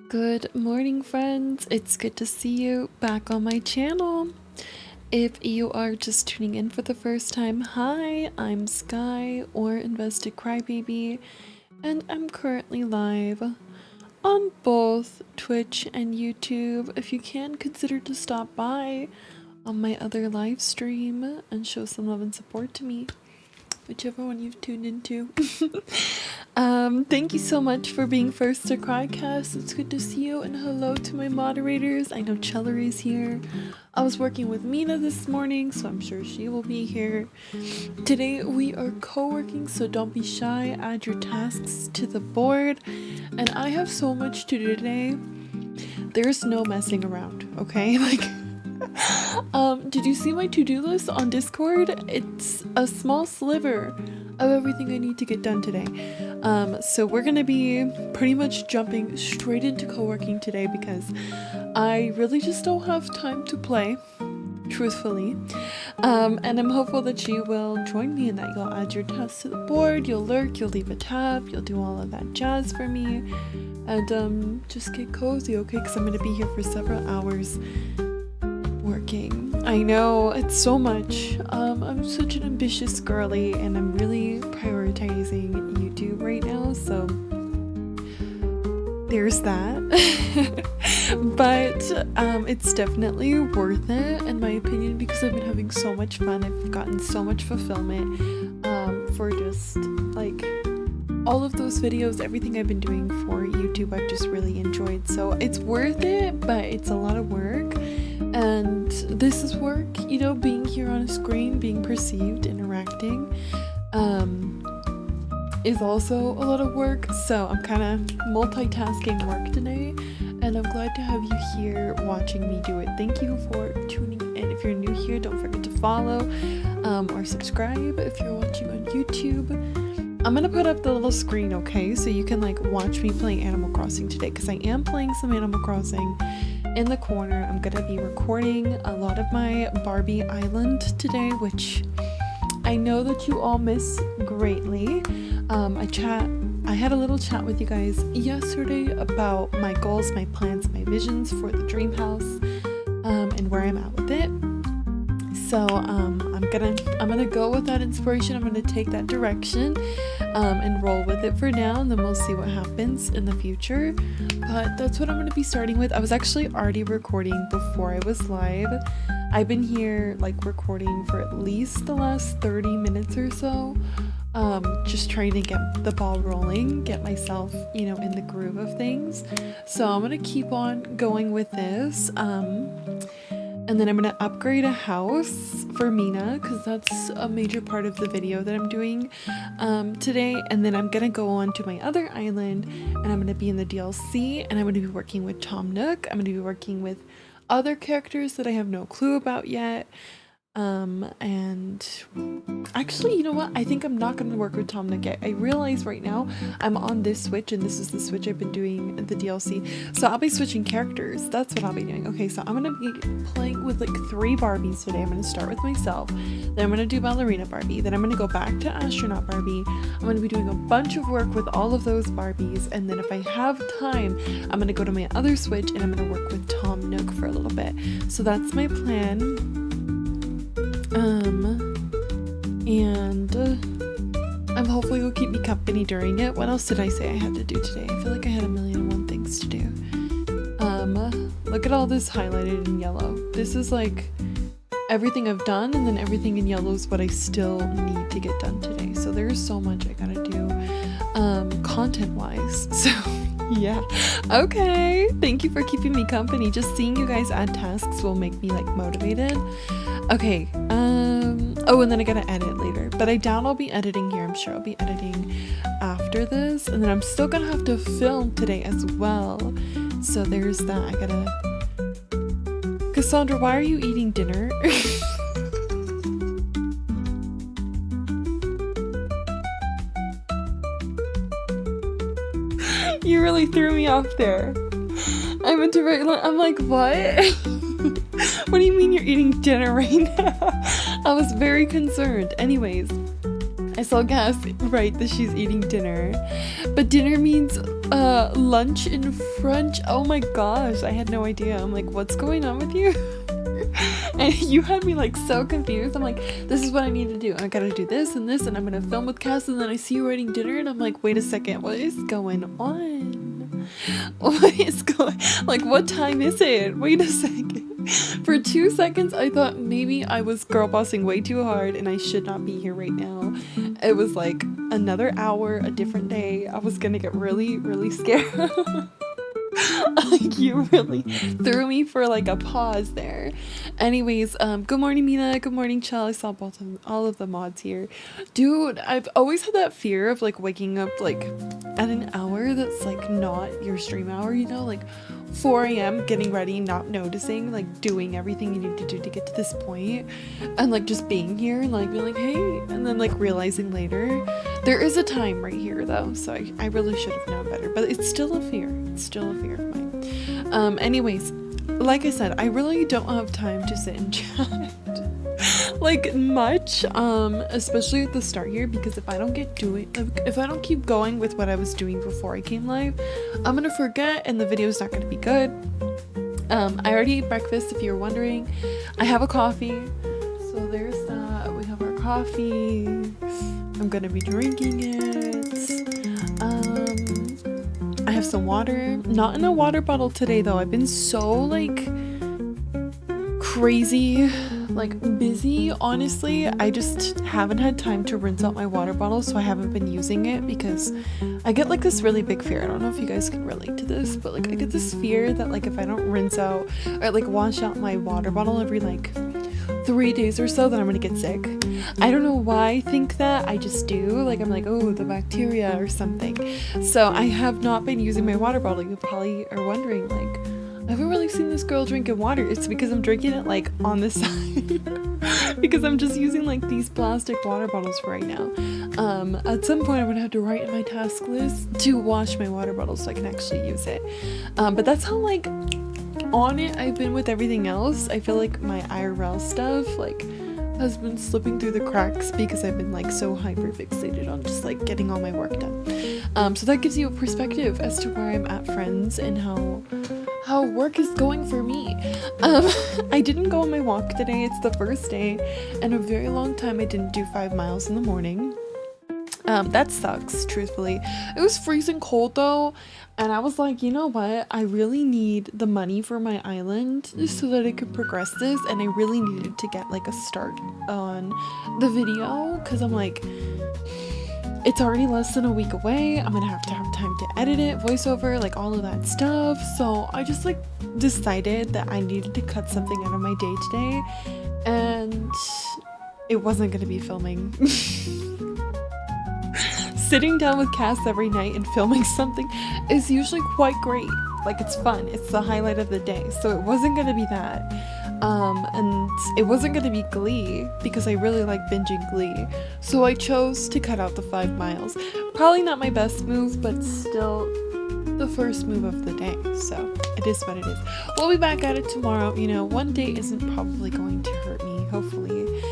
Good morning, friends. It's good to see you back on my channel. If you are just tuning in for the first time, hi, I'm Sky or Invested Crybaby, and I'm currently live on both Twitch and YouTube. If you can, consider to stop by on my other live stream and show some love and support to me, whichever one you've tuned into. Thank you so much for being first to Crycast. It's good to see you, and hello to my moderators. I know Chellery's here. I was working with Mina this morning, so I'm sure she will be here. Today we are co-working, so don't be shy. Add your tasks to the board. And I have so much to do today. There's no messing around, okay? Did you see my to-do list on Discord? It's a small sliver of everything I need to get done today. So we're gonna be pretty much jumping straight into co-working today because I really just don't have time to play, truthfully. And I'm hopeful that you will join me in that. You'll add your tasks to the board, you'll lurk, you'll leave a tab, you'll do all of that jazz for me, and just get cozy, okay? Because I'm gonna be here for several hours working. I know, it's so much. I'm such an ambitious girly and I'm really prioritizing YouTube right now, so there's that. But it's definitely worth it in my opinion, because I've been having so much fun. I've gotten so much fulfillment for just like all of those videos, everything I've been doing for YouTube. I've just really enjoyed, so it's worth it, but it's a lot of work. And this is work, you know, being here on a screen, being perceived, interacting is also a lot of work. So I'm kind of multitasking work today, and I'm glad to have you here watching me do it. Thank you for tuning in. If you're new here, don't forget to follow or subscribe if you're watching on YouTube. I'm gonna put up the little screen, okay, so you can like watch me playing Animal Crossing today, because I am playing some Animal Crossing in the corner. I'm gonna be recording a lot of my Barbie Island today, which I know that you all miss greatly. I had a little chat with you guys yesterday about my goals, my plans, my visions for the dream house, and where I'm at with it. So I'm gonna go with that inspiration. I'm gonna take that direction and roll with it for now, and then we'll see what happens in the future. But that's what I'm gonna be starting with. I was actually already recording before I was live. I've been here like recording for at least the last 30 minutes or so, just trying to get the ball rolling, get myself, you know, in the groove of things. So I'm gonna keep on going with this. And then I'm going to upgrade a house for Mina, because that's a major part of the video that I'm doing today. And then I'm going to go on to my other island, and I'm going to be in the DLC, and I'm going to be working with Tom Nook. I'm going to be working with other characters that I have no clue about yet. And actually, you know what? I think I'm not going to work with Tom Nook yet. I realize right now I'm on this Switch, and this is the Switch I've been doing the DLC. So I'll be switching characters. That's what I'll be doing. Okay, so I'm going to be playing with like 3 Barbies today. I'm going to start with myself. Then I'm going to do Ballerina Barbie. Then I'm going to go back to Astronaut Barbie. I'm going to be doing a bunch of work with all of those Barbies. And then if I have time, I'm going to go to my other Switch, and I'm going to work with Tom Nook for a little bit. So that's my plan. I'm hopefully will keep me company during it. What else did I say I had to do today? I feel like I had 1,000,001 things to do. Look at all this highlighted in yellow. This is like everything I've done, and then everything in yellow is what I still need to get done today. So there's so much I gotta do, content-wise. So yeah. Okay. Thank you for keeping me company. Just seeing you guys add tasks will make me like motivated. Okay. Oh, and then I gotta edit later, but I doubt I'll be editing here. I'm sure I'll be editing after this, and then I'm still gonna have to film today as well. So there's that. I gotta... Cassandra, why are you eating dinner? You really threw me off there. I meant to write, I'm like, what? What do you mean you're eating dinner right now? I was very concerned. Anyways, I saw Cass write that she's eating dinner. But dinner means lunch in French. Oh my gosh, I had no idea. I'm like, what's going on with you? And you had me like so confused. I'm like, this is what I need to do. I gotta do this, and I'm gonna film with Cass, and then I see you writing dinner, and I'm like, wait a second, what is going on? What is going, like, what time is it? Wait a second. For 2 seconds, I thought maybe I was girl bossing way too hard and I should not be here right now. It was like another hour, a different day. I was gonna get really, really scared. Like, you really threw me for like a pause there. Anyways, good morning, Mina. Good morning, Chell. I saw all of the mods here. Dude, I've always had that fear of like waking up like at an hour that's like not your stream hour, you know, like 4 a.m. getting ready, not noticing, like doing everything you need to do to get to this point, and like just being here and like being like, hey, and then like realizing later. There is a time right here though, so I really should have known better, but it's still a fear. It's still a fear of mine. Anyways, like I said, I really don't have time to sit and chat like much, especially at the start here, because if I don't keep going with what I was doing before I came live, I'm gonna forget and the video's not gonna be good. I already ate breakfast, if you're wondering. I have a coffee, so there's that. We have our coffee. I'm gonna be drinking it. I I have some water, not in a water bottle today though. I've been so like crazy, like busy, honestly. I just haven't had time to rinse out my water bottle, so I haven't been using it because I get like this really big fear. I don't know if you guys can relate to this, but like I get this fear that like if I don't rinse out or like wash out my water bottle every like 3 days or so, then I'm gonna get sick. I don't know why I think that, I just do. Like I'm like, oh, the bacteria or something. So I have not been using my water bottle. You probably are wondering, like, I haven't really seen this girl drinking water. It's because I'm drinking it like on the side because I'm just using like these plastic water bottles for right now. At some point I'm gonna have to write in my task list to wash my water bottle so I can actually use it. But that's how like on it I've been with everything else. I feel like my IRL stuff like has been slipping through the cracks because I've been like so hyper fixated on just like getting all my work done. So that gives you a perspective as to where I'm at, friends, and how work is going for me. I didn't go on my walk today. It's the first day in a very long time I didn't do 5 miles in the morning. That sucks, truthfully. It was freezing cold though, and I was like, you know what, I really need the money for my island so that I could progress this, and I really needed to get like a start on the video because I'm like, it's already less than a week away. I'm gonna have time to edit it, voiceover, like all of that stuff. So I just like decided that I needed to cut something out of my day today, and it wasn't gonna be filming. Sitting down with Cass every night and filming something is usually quite great. Like it's fun. It's the highlight of the day. So it wasn't gonna be that. And it wasn't gonna be Glee because I really like binging Glee. So I chose to cut out the 5 miles. Probably not my best move, but still the first move of the day. So it is what it is. We'll be back at it tomorrow. You know, one day isn't probably going to hurt me, hopefully.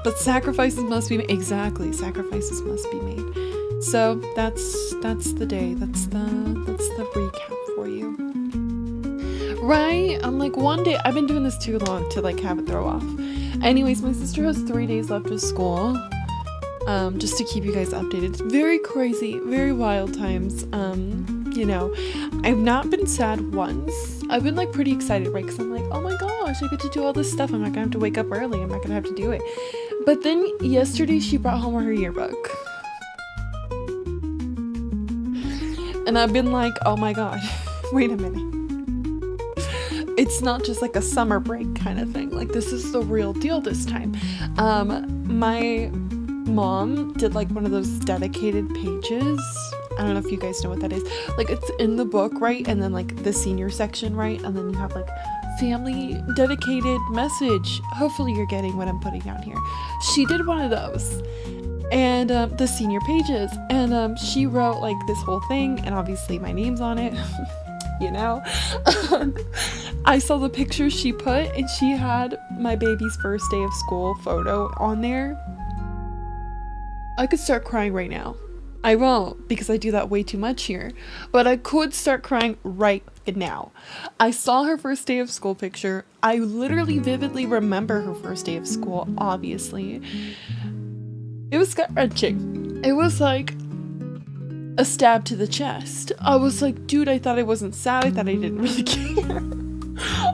But sacrifices must be made. Exactly, sacrifices must be made. So that's the day. That's the recap for you. Right? I'm like, one day, I've been doing this too long to like have it throw off. Anyways, my sister has 3 days left of school. Just to keep you guys updated. It's very crazy, very wild times. You know, I've not been sad once. I've been like pretty excited, right? Because I'm like, oh my gosh, I get to do all this stuff. I'm not gonna have to wake up early. I'm not gonna have to do it. But then yesterday she brought home her yearbook. And I've been like, oh my god, wait a minute. It's not just like a summer break kind of thing. Like this is the real deal this time. My mom did like one of those dedicated pages. I don't know if you guys know what that is. Like it's in the book, right? And then like the senior section, right? And then you have like family dedicated message. Hopefully you're getting what I'm putting down here. She did one of those. And the senior pages. And she wrote like this whole thing, and obviously my name's on it. You know? I saw the picture she put, and she had my baby's first day of school photo on there. I could start crying right now. I won't, because I do that way too much here. But I could start crying right now. I saw her first day of school picture. I literally vividly remember her first day of school, obviously. It was gut-wrenching. It was like a stab to the chest. I was like, dude, I thought I wasn't sad. I thought I didn't really care.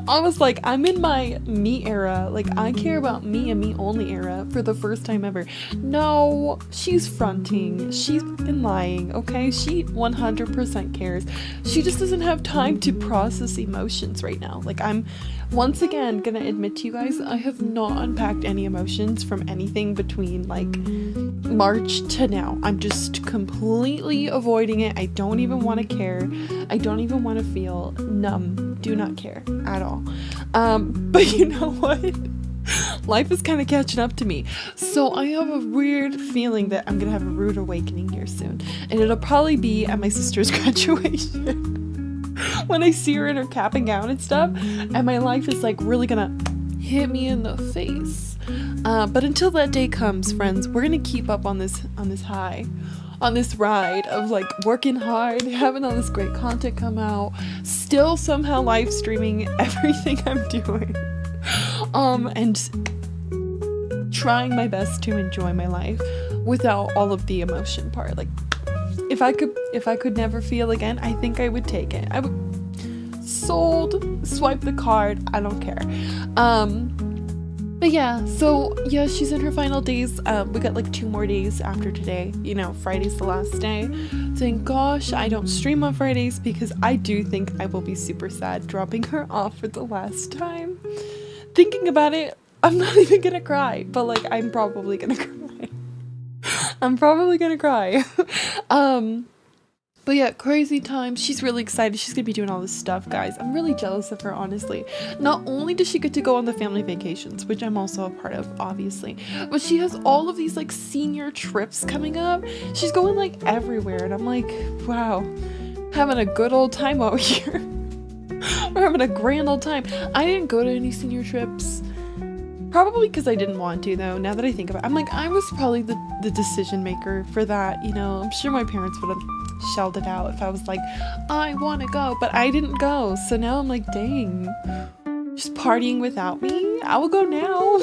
I was like, I'm in my me era. Like, I care about me and me only era for the first time ever. No, she's fronting. She's been lying, okay? She 100% cares. She just doesn't have time to process emotions right now. Like, I'm once again gonna admit to you guys, I have not unpacked any emotions from anything between like March to now. I'm just completely avoiding it. I don't even want to care. I don't even want to feel. Numb. Do not care at all. But you know what? Life is kind of catching up to me. So I have a weird feeling that I'm gonna have a rude awakening here soon. And it'll probably be at my sister's graduation. When I see her in her cap and gown and stuff, and my life is like really gonna hit me in the face. But until that day comes, friends, we're gonna keep up on this high, on this ride of like working hard, having all this great content come out, still somehow live streaming everything I'm doing, and trying my best to enjoy my life without all of the emotion part. Like, if I could if I could never feel again, I think I would take it. I would swipe the card, I don't care. But yeah, so yeah, she's in her final days. We got like 2 more days after today. You know, Friday's the last day. Thank gosh I don't stream on Fridays, because I do think I will be super sad dropping her off for the last time. Thinking about it, I'm not even gonna cry, but like I'm probably gonna cry. I'm probably gonna cry. But yeah, crazy times. She's really excited. She's gonna be doing all this stuff, guys. I'm really jealous of her, honestly. Not only does she get to go on the family vacations, which I'm also a part of, obviously, but she has all of these like senior trips coming up. She's going like everywhere, and I'm like, wow, having a good old time out here. We're having a grand old time. I didn't go to any senior trips. Probably because I didn't want to, though. Now that I think about it, I'm like, I was probably the decision maker for that, you know. I'm sure my parents would have shelled it out if I was like, I want to go, but I didn't go. So now I'm like, dang, just partying without me? I will go now.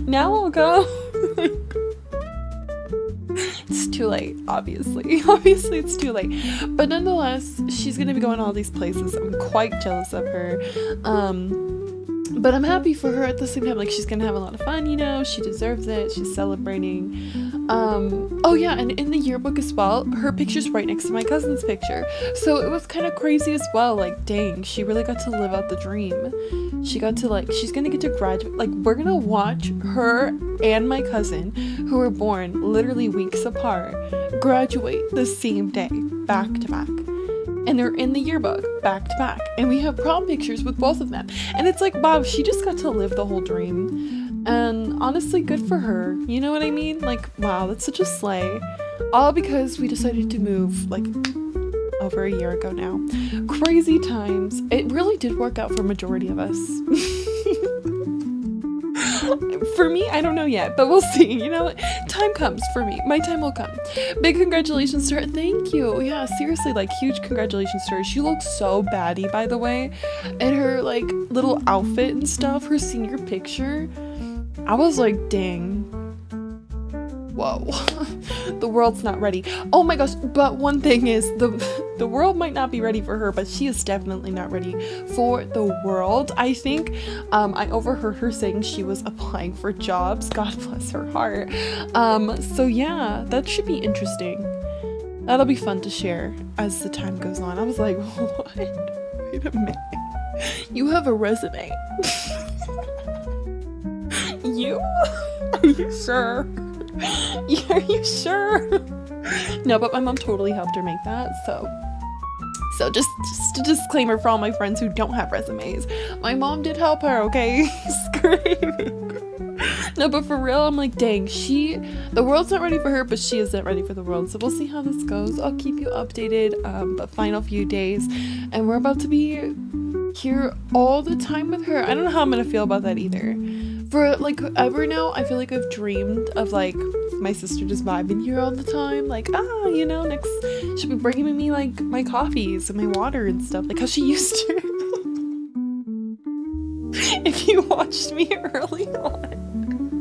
Now I'll go. It's too late, obviously. Obviously it's too late. But nonetheless, she's gonna be going all these places. I'm quite jealous of her. But I'm happy for her at the same time. Like, she's gonna have a lot of fun, you know. She deserves it. She's celebrating. Oh yeah, and in the yearbook as well, her picture's right next to my cousin's picture. So it was kind of crazy as well. Like, dang, she really got to live out the dream. She got to, like, she's gonna get to graduate. Like, we're gonna watch her and my cousin, who were born literally weeks apart, graduate the same day, back to back. And they're in the yearbook back to back, and we have prom pictures with both of them, and it's like, wow, she just got to live the whole dream. And honestly, good for her, you know what I mean? Like, wow, that's such a slay. All because we decided to move like over a year ago now. Crazy times. It really did work out for a majority of us. For me, I don't know yet, but we'll see. You know, time comes for me. My time will come. Big congratulations to her. Thank you. Yeah, seriously, like, huge congratulations to her. She looks so baddie, by the way. And her, like, little outfit and stuff, her senior picture, I was like, dang. Whoa. The world's not ready. Oh my gosh, but one thing is, the world might not be ready for her, but she is definitely not ready for the world. I think I overheard her saying she was applying for jobs. God bless her heart. So yeah, that should be interesting. That'll be fun to share as the time goes on. I was like, what? Wait a minute. You have a resume? You? Are you sure? Are you sure? No, but my mom totally helped her make that, so just a disclaimer for all my friends who don't have resumes. My mom did help her, okay? Screaming. No, but for real, I'm like, dang, the world's not ready for her, but she isn't ready for the world. So we'll see how this goes. I'll keep you updated, but final few days, and we're about to be here all the time with her. I don't know how I'm gonna feel about that either. For like ever now, I feel like I've dreamed of like my sister just vibing here all the time. Like, you know, next she'll be bringing me like my coffees and my water and stuff, like how she used to. If you watched me early on.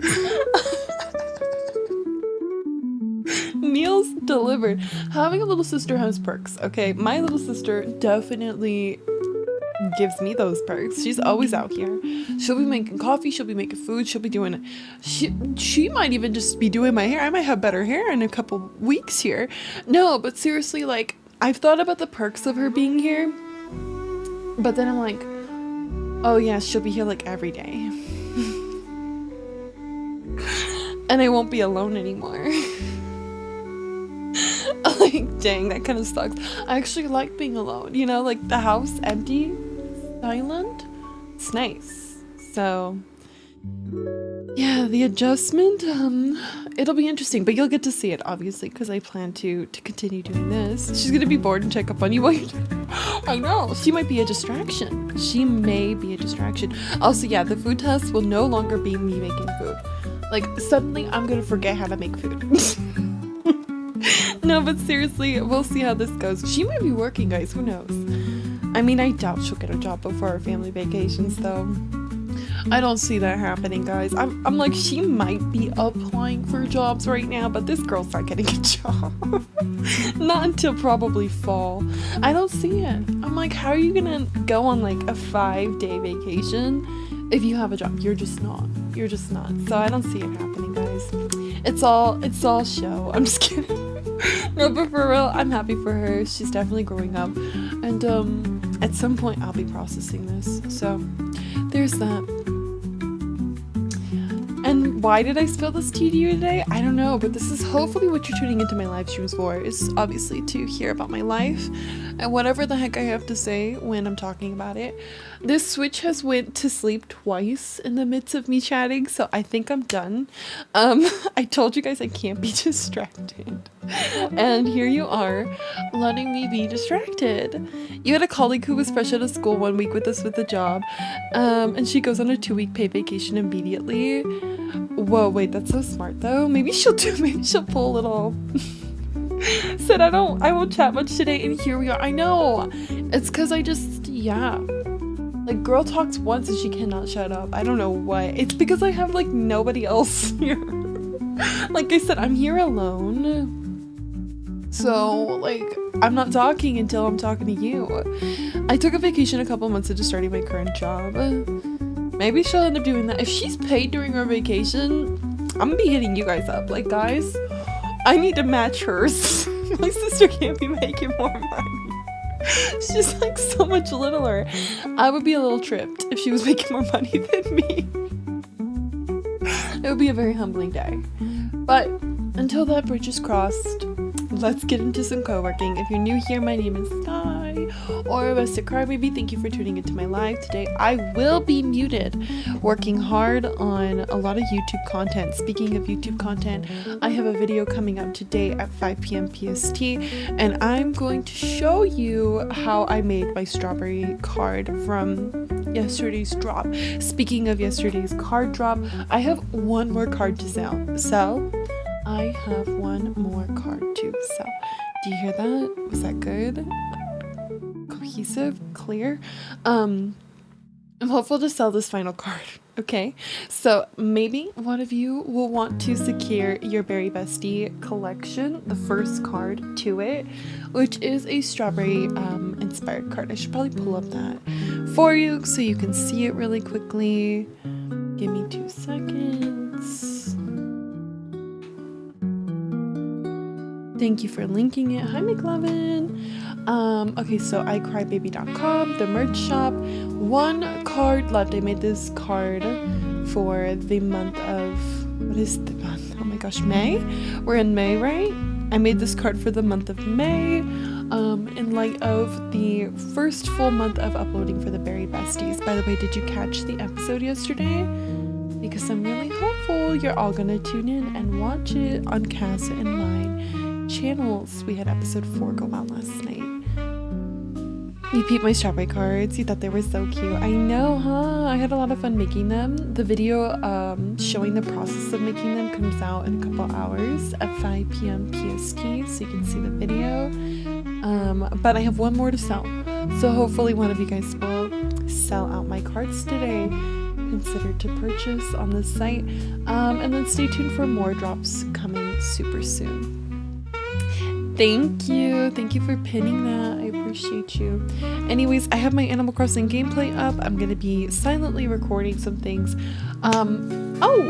Meals delivered. Having a little sister has perks, okay? My little sister definitely gives me those perks. She's always out here. She'll be making coffee, she'll be making food, she'll be doing she might even just be doing my hair. I might have better hair in a couple weeks here. No, but seriously, like, I've thought about the perks of her being here, but then I'm like, oh yeah, she'll be here like every day. And I won't be alone anymore. Like, dang, that kind of sucks. I actually like being alone, you know, like the house empty, silent, it's nice. So yeah, the adjustment, it'll be interesting, but you'll get to see it, obviously, because I plan to continue doing this. She's gonna be bored and check up on you while you're doing. I know, she might be a distraction. She may be a distraction. Also, yeah, the food test will no longer be me making food. Like, suddenly I'm gonna forget how to make food. No, but seriously, we'll see how this goes. She might be working, guys, who knows? I mean, I doubt she'll get a job before our family vacations, though. I don't see that happening, guys. I'm like, she might be applying for jobs right now, but this girl's not getting a job. Not until probably fall. I don't see it. I'm like, how are you gonna go on like a 5-day vacation if you have a job? You're just not. You're just not. So I don't see it happening, guys. It's all show. I'm just kidding. No, but for real, I'm happy for her. She's definitely growing up. And at some point I'll be processing this. So there's that. And why did I spill this tea to you today? I don't know, but this is hopefully what you're tuning into my live streams for, is obviously to hear about my life and whatever the heck I have to say when I'm talking about it. This Switch has went to sleep twice in the midst of me chatting, so I think I'm done. I told you guys I can't be distracted. And here you are, letting me be distracted. You had a colleague who was fresh out of school 1 week with us with a job, and she goes on a 2-week paid vacation immediately. Whoa, wait, that's so smart though. Maybe she'll pull a little said I won't chat much today, and here we are. I know, it's because I just, yeah, like, girl talks once and she cannot shut up. I don't know what. It's because I have like nobody else here. Like I said, I'm here alone. So, like, I'm not talking until I'm talking to you. I took a vacation a couple months into starting my current job. Maybe she'll end up doing that. If she's paid during her vacation, I'm gonna be hitting you guys up. Like, guys, I need to match hers. My sister can't be making more money. She's like so much littler. I would be a little tripped if she was making more money than me. It would be a very humbling day. But until that bridge is crossed, let's get into some co-working. If you're new here, my name is Sky, or Rustic Crybaby. Thank you for tuning into my live today. I will be muted, working hard on a lot of YouTube content. Speaking of YouTube content, I have a video coming out today at 5 p.m. PST, and I'm going to show you how I made my strawberry card from yesterday's drop. Speaking of yesterday's card drop, I have one more card to sell. I have one more card to sell. Do you hear that? Was that good? Cohesive? Clear? I'm hopeful to sell this final card. Okay, so maybe one of you will want to secure your Berry Bestie collection, the first card to it, which is a strawberry inspired card. I should probably pull up that for you so you can see it really quickly. Give me 2 seconds. Thank you for linking it. Hi, McLovin. Okay, so iCrybaby.com, the merch shop. 1 card left. I made this card for the month of, what is the month? Oh my gosh, May? We're in May, right? I made this card for the month of May, in light of the first full month of uploading for the Berry Besties. By the way, did you catch the episode yesterday? Because I'm really hopeful you're all gonna tune in and watch it on Cass and mine channels. We had episode 4 go out last night. You peeped my strawberry cards. You thought they were so cute. I know, huh? I had a lot of fun making them. The video showing the process of making them comes out in a couple hours at 5 p.m. PST, so you can see the video. But I have one more to sell, so hopefully one of you guys will sell out my cards today. Consider to purchase on the site, and then stay tuned for more drops coming super soon. Thank you for pinning that. I appreciate you. Anyways, I have my Animal Crossing gameplay up. I'm gonna be silently recording some things. Oh,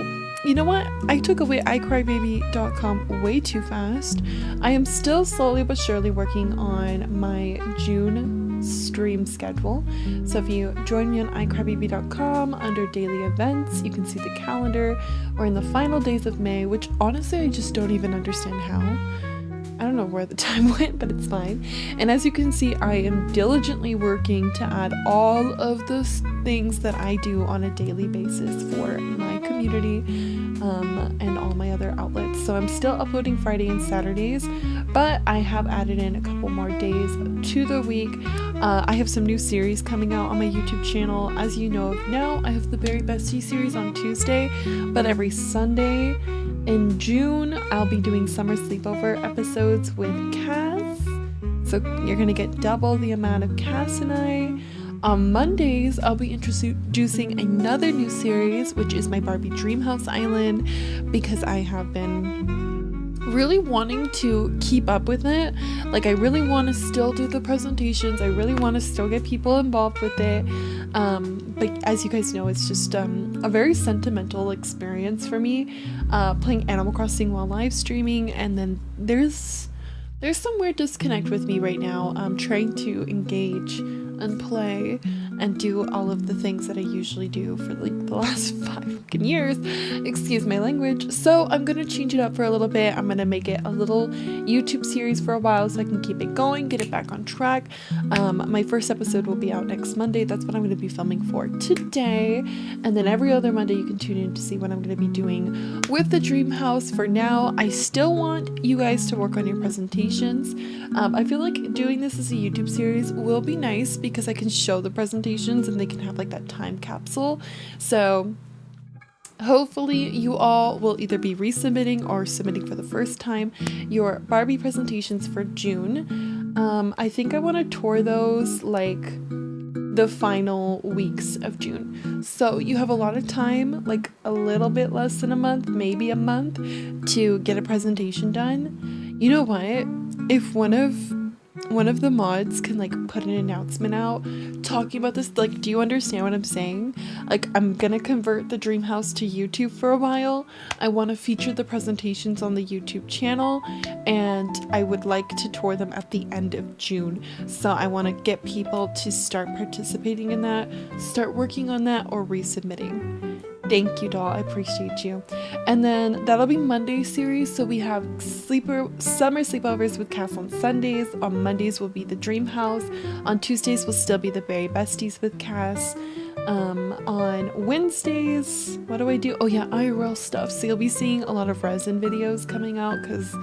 you know what? I took away iCrybaby.com way too fast. I am still slowly but surely working on my June stream schedule. So if you join me on iCrybaby.com under daily events, you can see the calendar. We're in the final days of May, which honestly I just don't even understand how. I don't know where the time went, but it's fine. And as you can see, I am diligently working to add all of the things that I do on a daily basis for my community and all my other outlets. So I'm still uploading Friday and Saturdays, but I have added in a couple more days to the week. I have some new series coming out on my YouTube channel. As you know of now, I have the Berry Bestie series on Tuesday, but every Sunday in June, I'll be doing summer sleepover episodes with Cass. So you're gonna get double the amount of Cass and I. On Mondays, I'll be introducing another new series, which is my Barbie Dreamhouse Island, because I have been really wanting to keep up with it. Like, I really want to still do the presentations. I really want to still get people involved with it. But as you guys know, it's just a very sentimental experience for me, playing Animal Crossing while live streaming. And then there's some weird disconnect with me right now. I'm trying to engage and play and do all of the things that I usually do for like the last 5 fucking years. Excuse my language. So I'm gonna change it up for a little bit. I'm gonna make it a little YouTube series for a while so I can keep it going, get it back on track. My first episode will be out next Monday. That's what I'm gonna be filming for today. And then every other Monday you can tune in to see what I'm gonna be doing with the Dream House. For now, I still want you guys to work on your presentations. I feel like doing this as a YouTube series will be nice because I can show the presentations and they can have like that time capsule. So hopefully you all will either be resubmitting or submitting for the first time your Barbie presentations for June. I think I want to tour those like the final weeks of June. So you have a lot of time, like a little bit less than a month, maybe a month, to get a presentation done. You know what? If one of the mods can like put an announcement out talking about this, like, do you understand what I'm saying? Like, I'm gonna convert the Dream House to YouTube for a while. I want to feature the presentations on the YouTube channel, and I would like to tour them at the end of June. So I want to get people to start participating in that, start working on that, or resubmitting. Thank you, doll. I appreciate you. And then that'll be Monday series. So we have summer sleepovers with Cass on Sundays. On Mondays will be the Dream House. On Tuesdays will still be the Berry Besties with Cass. On Wednesdays, what do I do? Oh yeah, IRL stuff. So you'll be seeing a lot of resin videos coming out because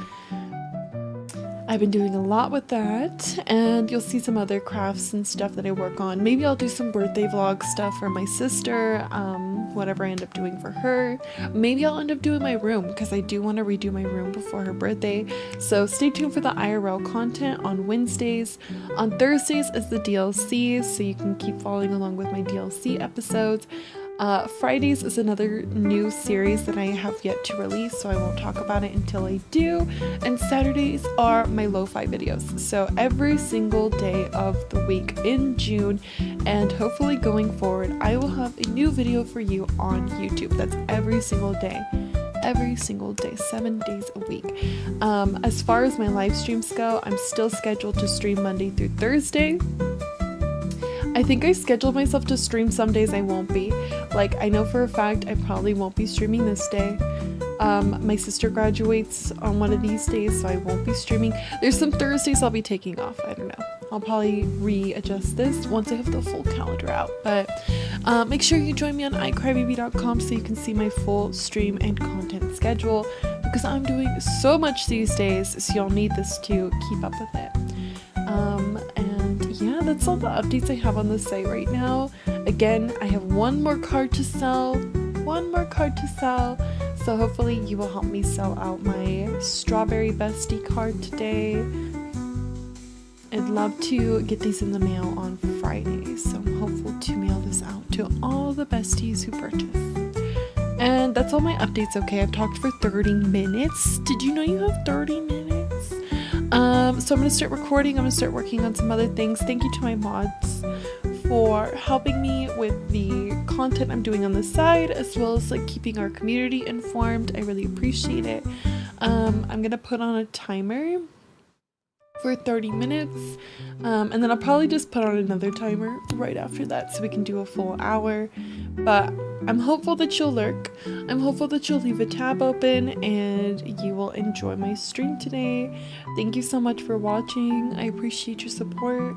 I've been doing a lot with that, and you'll see some other crafts and stuff that I work on. Maybe I'll do some birthday vlog stuff for my sister, whatever I end up doing for her. Maybe I'll end up doing my room because I do want to redo my room before her birthday. So stay tuned for the IRL content on Wednesdays. On Thursdays is the DLC, so you can keep following along with my DLC episodes. Fridays is another new series that I have yet to release, so I won't talk about it until I do. And Saturdays are my lo-fi videos. So every single day of the week in June, and hopefully going forward, I will have a new video for you on YouTube. That's every single day. Every single day, 7 days a week. As far as my live streams go, I'm still scheduled to stream Monday through Thursday. I think I scheduled myself to stream some days I won't be. Like, I know for a fact I probably won't be streaming this day. My sister graduates on one of these days, so I won't be streaming. There's some Thursdays I'll be taking off. I don't know. I'll probably readjust this once I have the full calendar out. But make sure you join me on iCrybaby.com so you can see my full stream and content schedule, because I'm doing so much these days, so you'll need this to keep up with it. And yeah, that's all the updates I have on the site right now. Again, I have one more card to sell. So hopefully you will help me sell out my Strawberry Bestie card today. I'd love to get these in the mail on Friday, so I'm hopeful to mail this out to all the besties who purchase. And that's all my updates, okay? I've talked for 30 minutes. Did you know you have 30 minutes? So I'm going to start recording. I'm going to start working on some other things. Thank you to my mods for helping me with the content I'm doing on the side, as well as like keeping our community informed. I really appreciate it. I'm going to put on a timer for 30 minutes, and then I'll probably just put on another timer right after that so we can do a full hour. But I'm hopeful that you'll lurk. I'm hopeful that you'll leave a tab open and you will enjoy my stream today. Thank you so much for watching. I appreciate your support.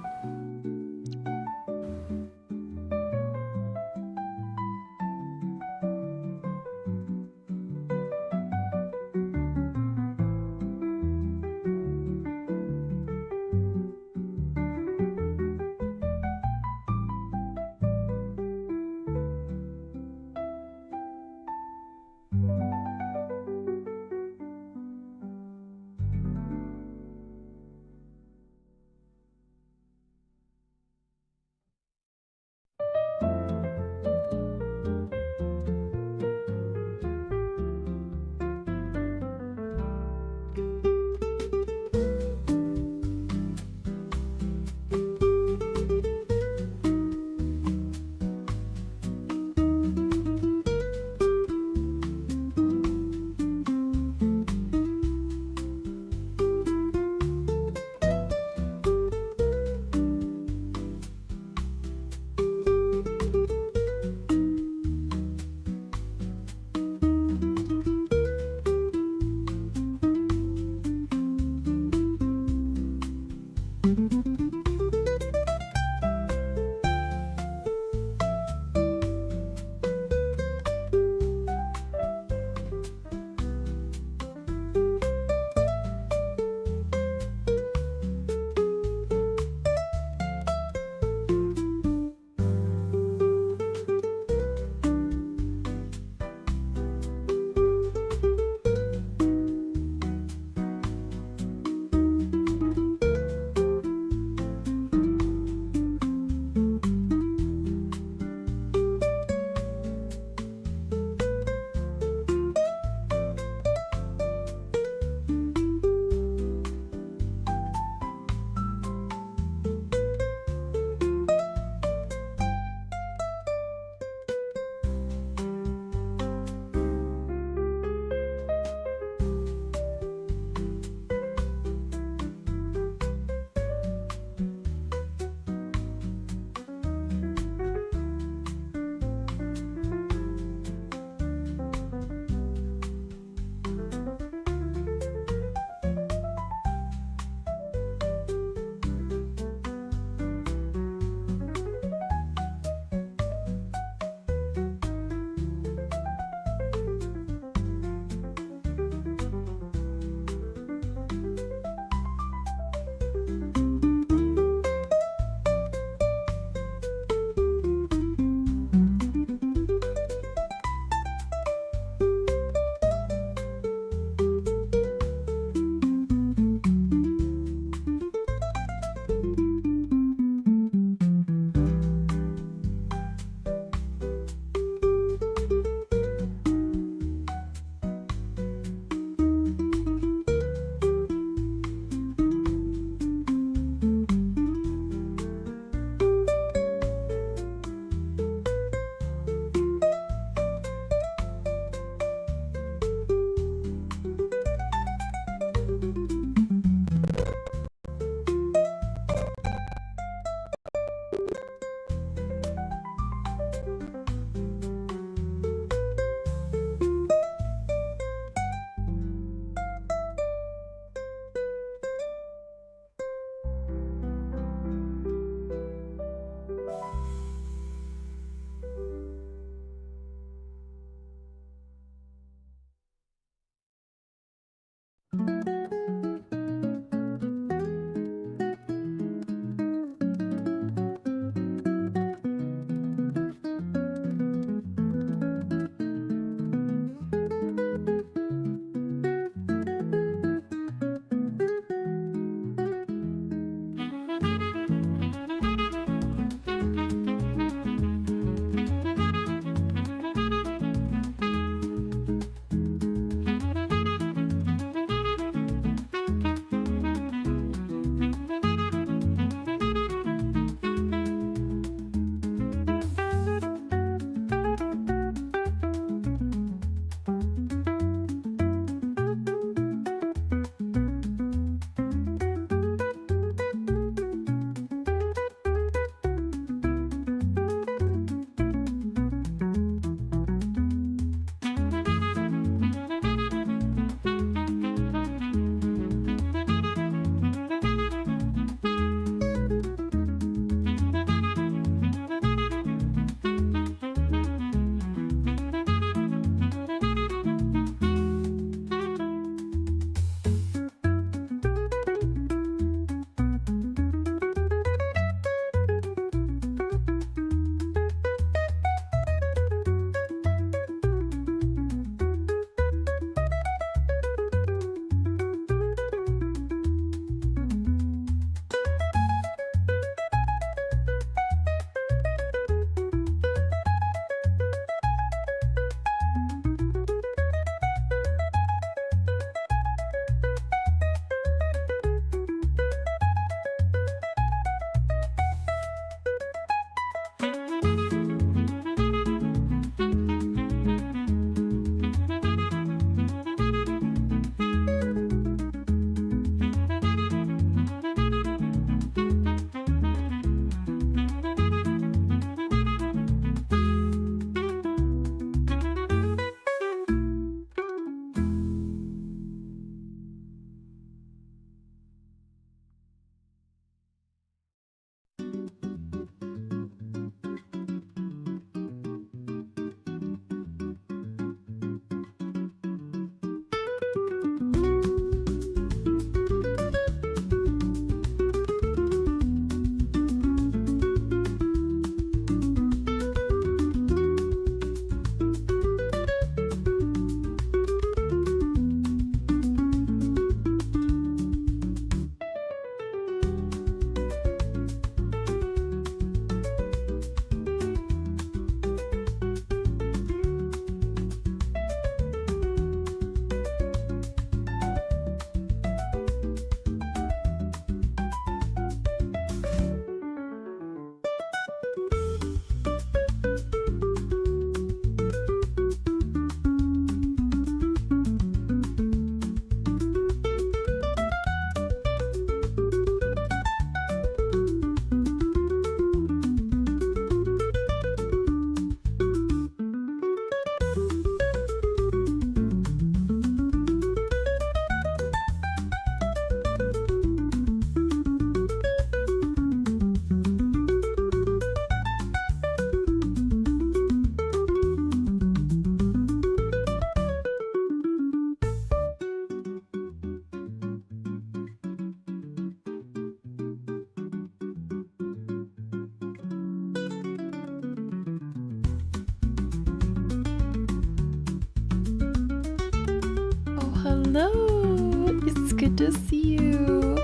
Hello, it's good to see you.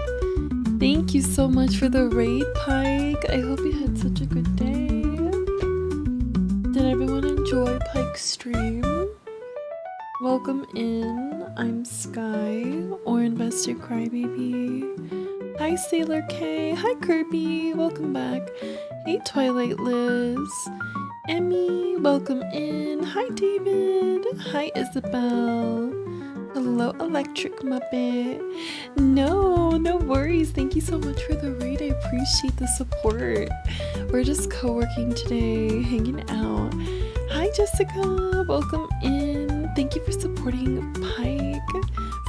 Thank you so much for the raid, Pike. I hope you had such a good day. Did everyone enjoy Pike's stream? Welcome in. I'm Sky, or Investor Crybaby. Hi, Sailor K. Hi, Kirby. Welcome back. Hey, Twilight Liz. Emmy, welcome in. Hi, David. Hi, Isabel. Hello, Electric Muppet. No worries. Thank you so much for the raid. I appreciate the support. We're just co-working today, hanging out. Hi, Jessica. Welcome in. Thank you for supporting Pike.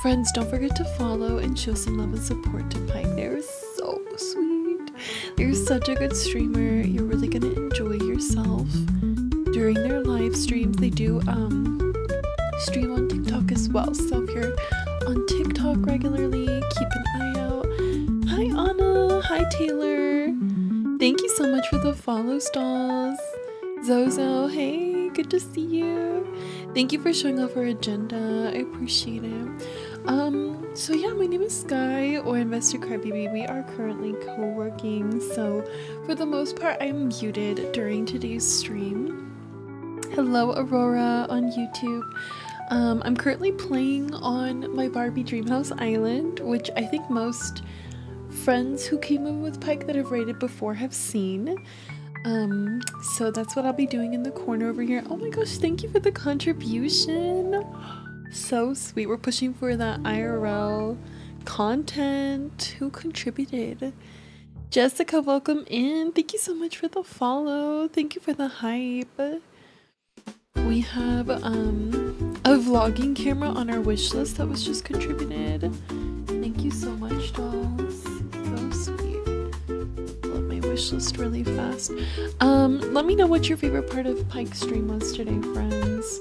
Friends, don't forget to follow and show some love and support to Pike. They're so sweet. They're such a good streamer. You're really gonna enjoy yourself during their live streams. They do stream on TikTok as well, so if you're on TikTok regularly, keep an eye out. Hi, Anna. Hi, Taylor. Thank you so much for the follow, Stalls. Zozo, hey, good to see you. Thank you for showing off our agenda. I appreciate it. So yeah, my name is Sky, or Investor Crybaby. We are currently co-working, so for the most part, I'm muted during today's stream. Hello, Aurora on YouTube. I'm currently playing on my Barbie Dreamhouse Island, which I think most friends who came in with Pike that have raided before have seen. So that's what I'll be doing in the corner over here. Oh my gosh, thank you for the contribution. So sweet. We're pushing for that IRL content. Who contributed? Jessica, welcome in. Thank you so much for the follow. Thank you for the hype. We have a vlogging camera on our wish list that was just contributed. Thank you so much, dolls. So sweet. Love my wish list really fast. Let me know what your favorite part of Pike's stream was today, friends.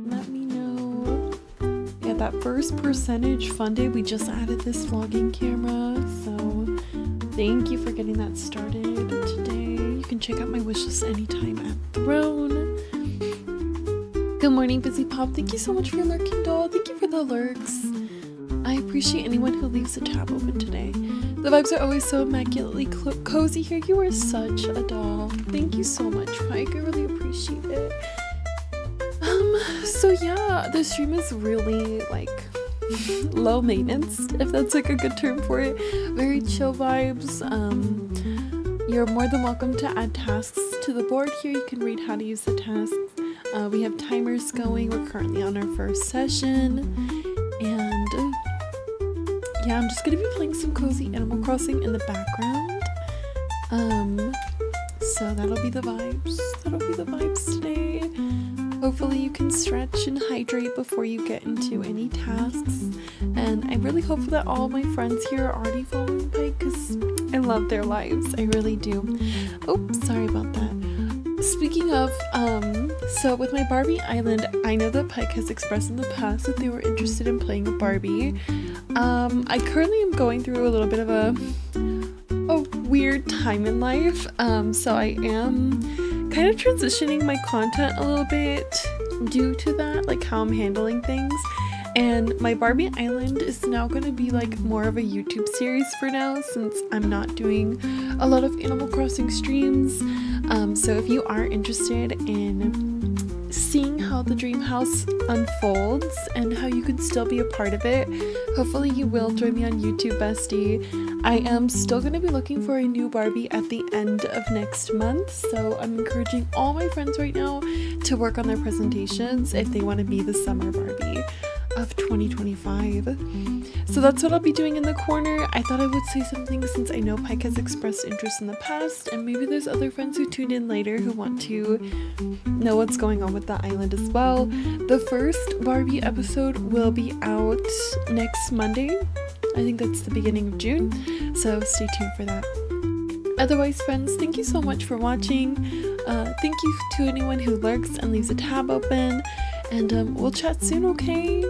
Let me know. Yeah, that first percentage fun day, we just added this vlogging camera, so thank you for getting that started today. You can check out my wish list anytime at Throne. Good morning, Busy Pop. Thank you so much for lurking, doll. Thank you for the lurks. I appreciate anyone who leaves a tab open today. The vibes are always so immaculately cozy here. You are such a doll. Thank you so much, Mike. I really appreciate it. So yeah, the stream is really like low maintenance, if that's like a good term for it. Very chill vibes. you're more than welcome to add tasks to the board here. You can read how to use the tasks. We have timers going. We're currently on our first session. And yeah, I'm just going to be playing some cozy Animal Crossing in the background. So that'll be the vibes. That'll be the vibes today. Hopefully you can stretch and hydrate before you get into any tasks. And I'm really hopeful that all my friends here are already following Pike because I love their lives. I really do. Oh, sorry about that. Speaking of, so with my Barbie Island, I know that Pike has expressed in the past that they were interested in playing a Barbie. I currently am going through a little bit of a weird time in life. So I am kind of transitioning my content a little bit due to that, like how I'm handling things. And my Barbie Island is now going to be like more of a YouTube series for now, since I'm not doing a lot of Animal Crossing streams. So if you are interested in seeing how the dream house unfolds and how you can still be a part of it, hopefully you will join me on YouTube, bestie. I am still going to be looking for a new Barbie at the end of next month, so I'm encouraging all my friends right now to work on their presentations if they want to be the summer Barbie of 2025. So that's what I'll be doing in the corner. I thought I would say something since I know Pike has expressed interest in the past, and maybe there's other friends who tuned in later who want to know what's going on with the island as well. The first Barbie episode will be out next Monday. I think that's the beginning of June, so stay tuned for that. Otherwise, friends, thank you so much for watching. Thank you to anyone who lurks and leaves a tab open, and we'll chat soon, okay?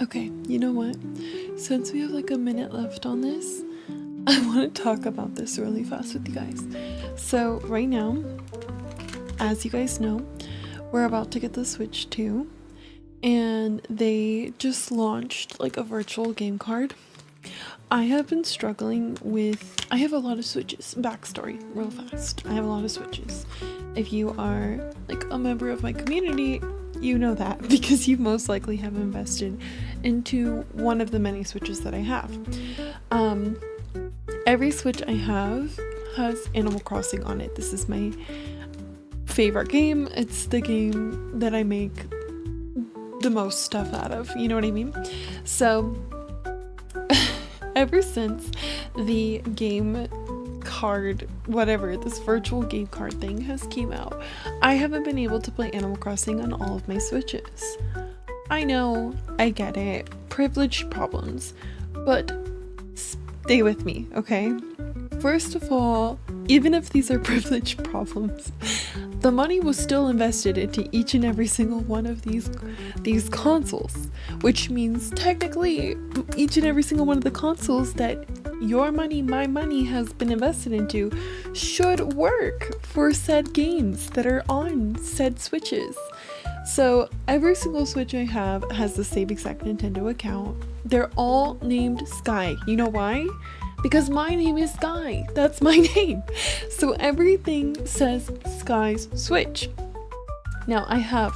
Okay, you know what? Since we have like a minute left on this, I want to talk about this really fast with you guys. So right now, as you guys know, we're about to get the Switch 2, and they just launched like a virtual game card. I have been struggling with, I have a lot of Switches. Backstory, real fast. I have a lot of Switches. If you are like a member of my community, you know that because you most likely have invested into one of the many Switches that I have. Every Switch I have has Animal Crossing on it. This is my favorite game. It's the game that I make the most stuff out of, you know what I mean? So ever since the game card, whatever, this virtual game card thing has came out, I haven't been able to play Animal Crossing on all of my Switches. I know, I get it, privilege problems, but stay with me, okay? First of all, even if these are privilege problems, the money was still invested into each and every single one of these consoles, which means technically each and every single one of the consoles that your money, my money has been invested into should work for said games that are on said Switches. So every single Switch I have has the same exact Nintendo account. They're all named Sky. You know why? Because my name is Sky. That's my name. So everything says Sky's Switch. Now I have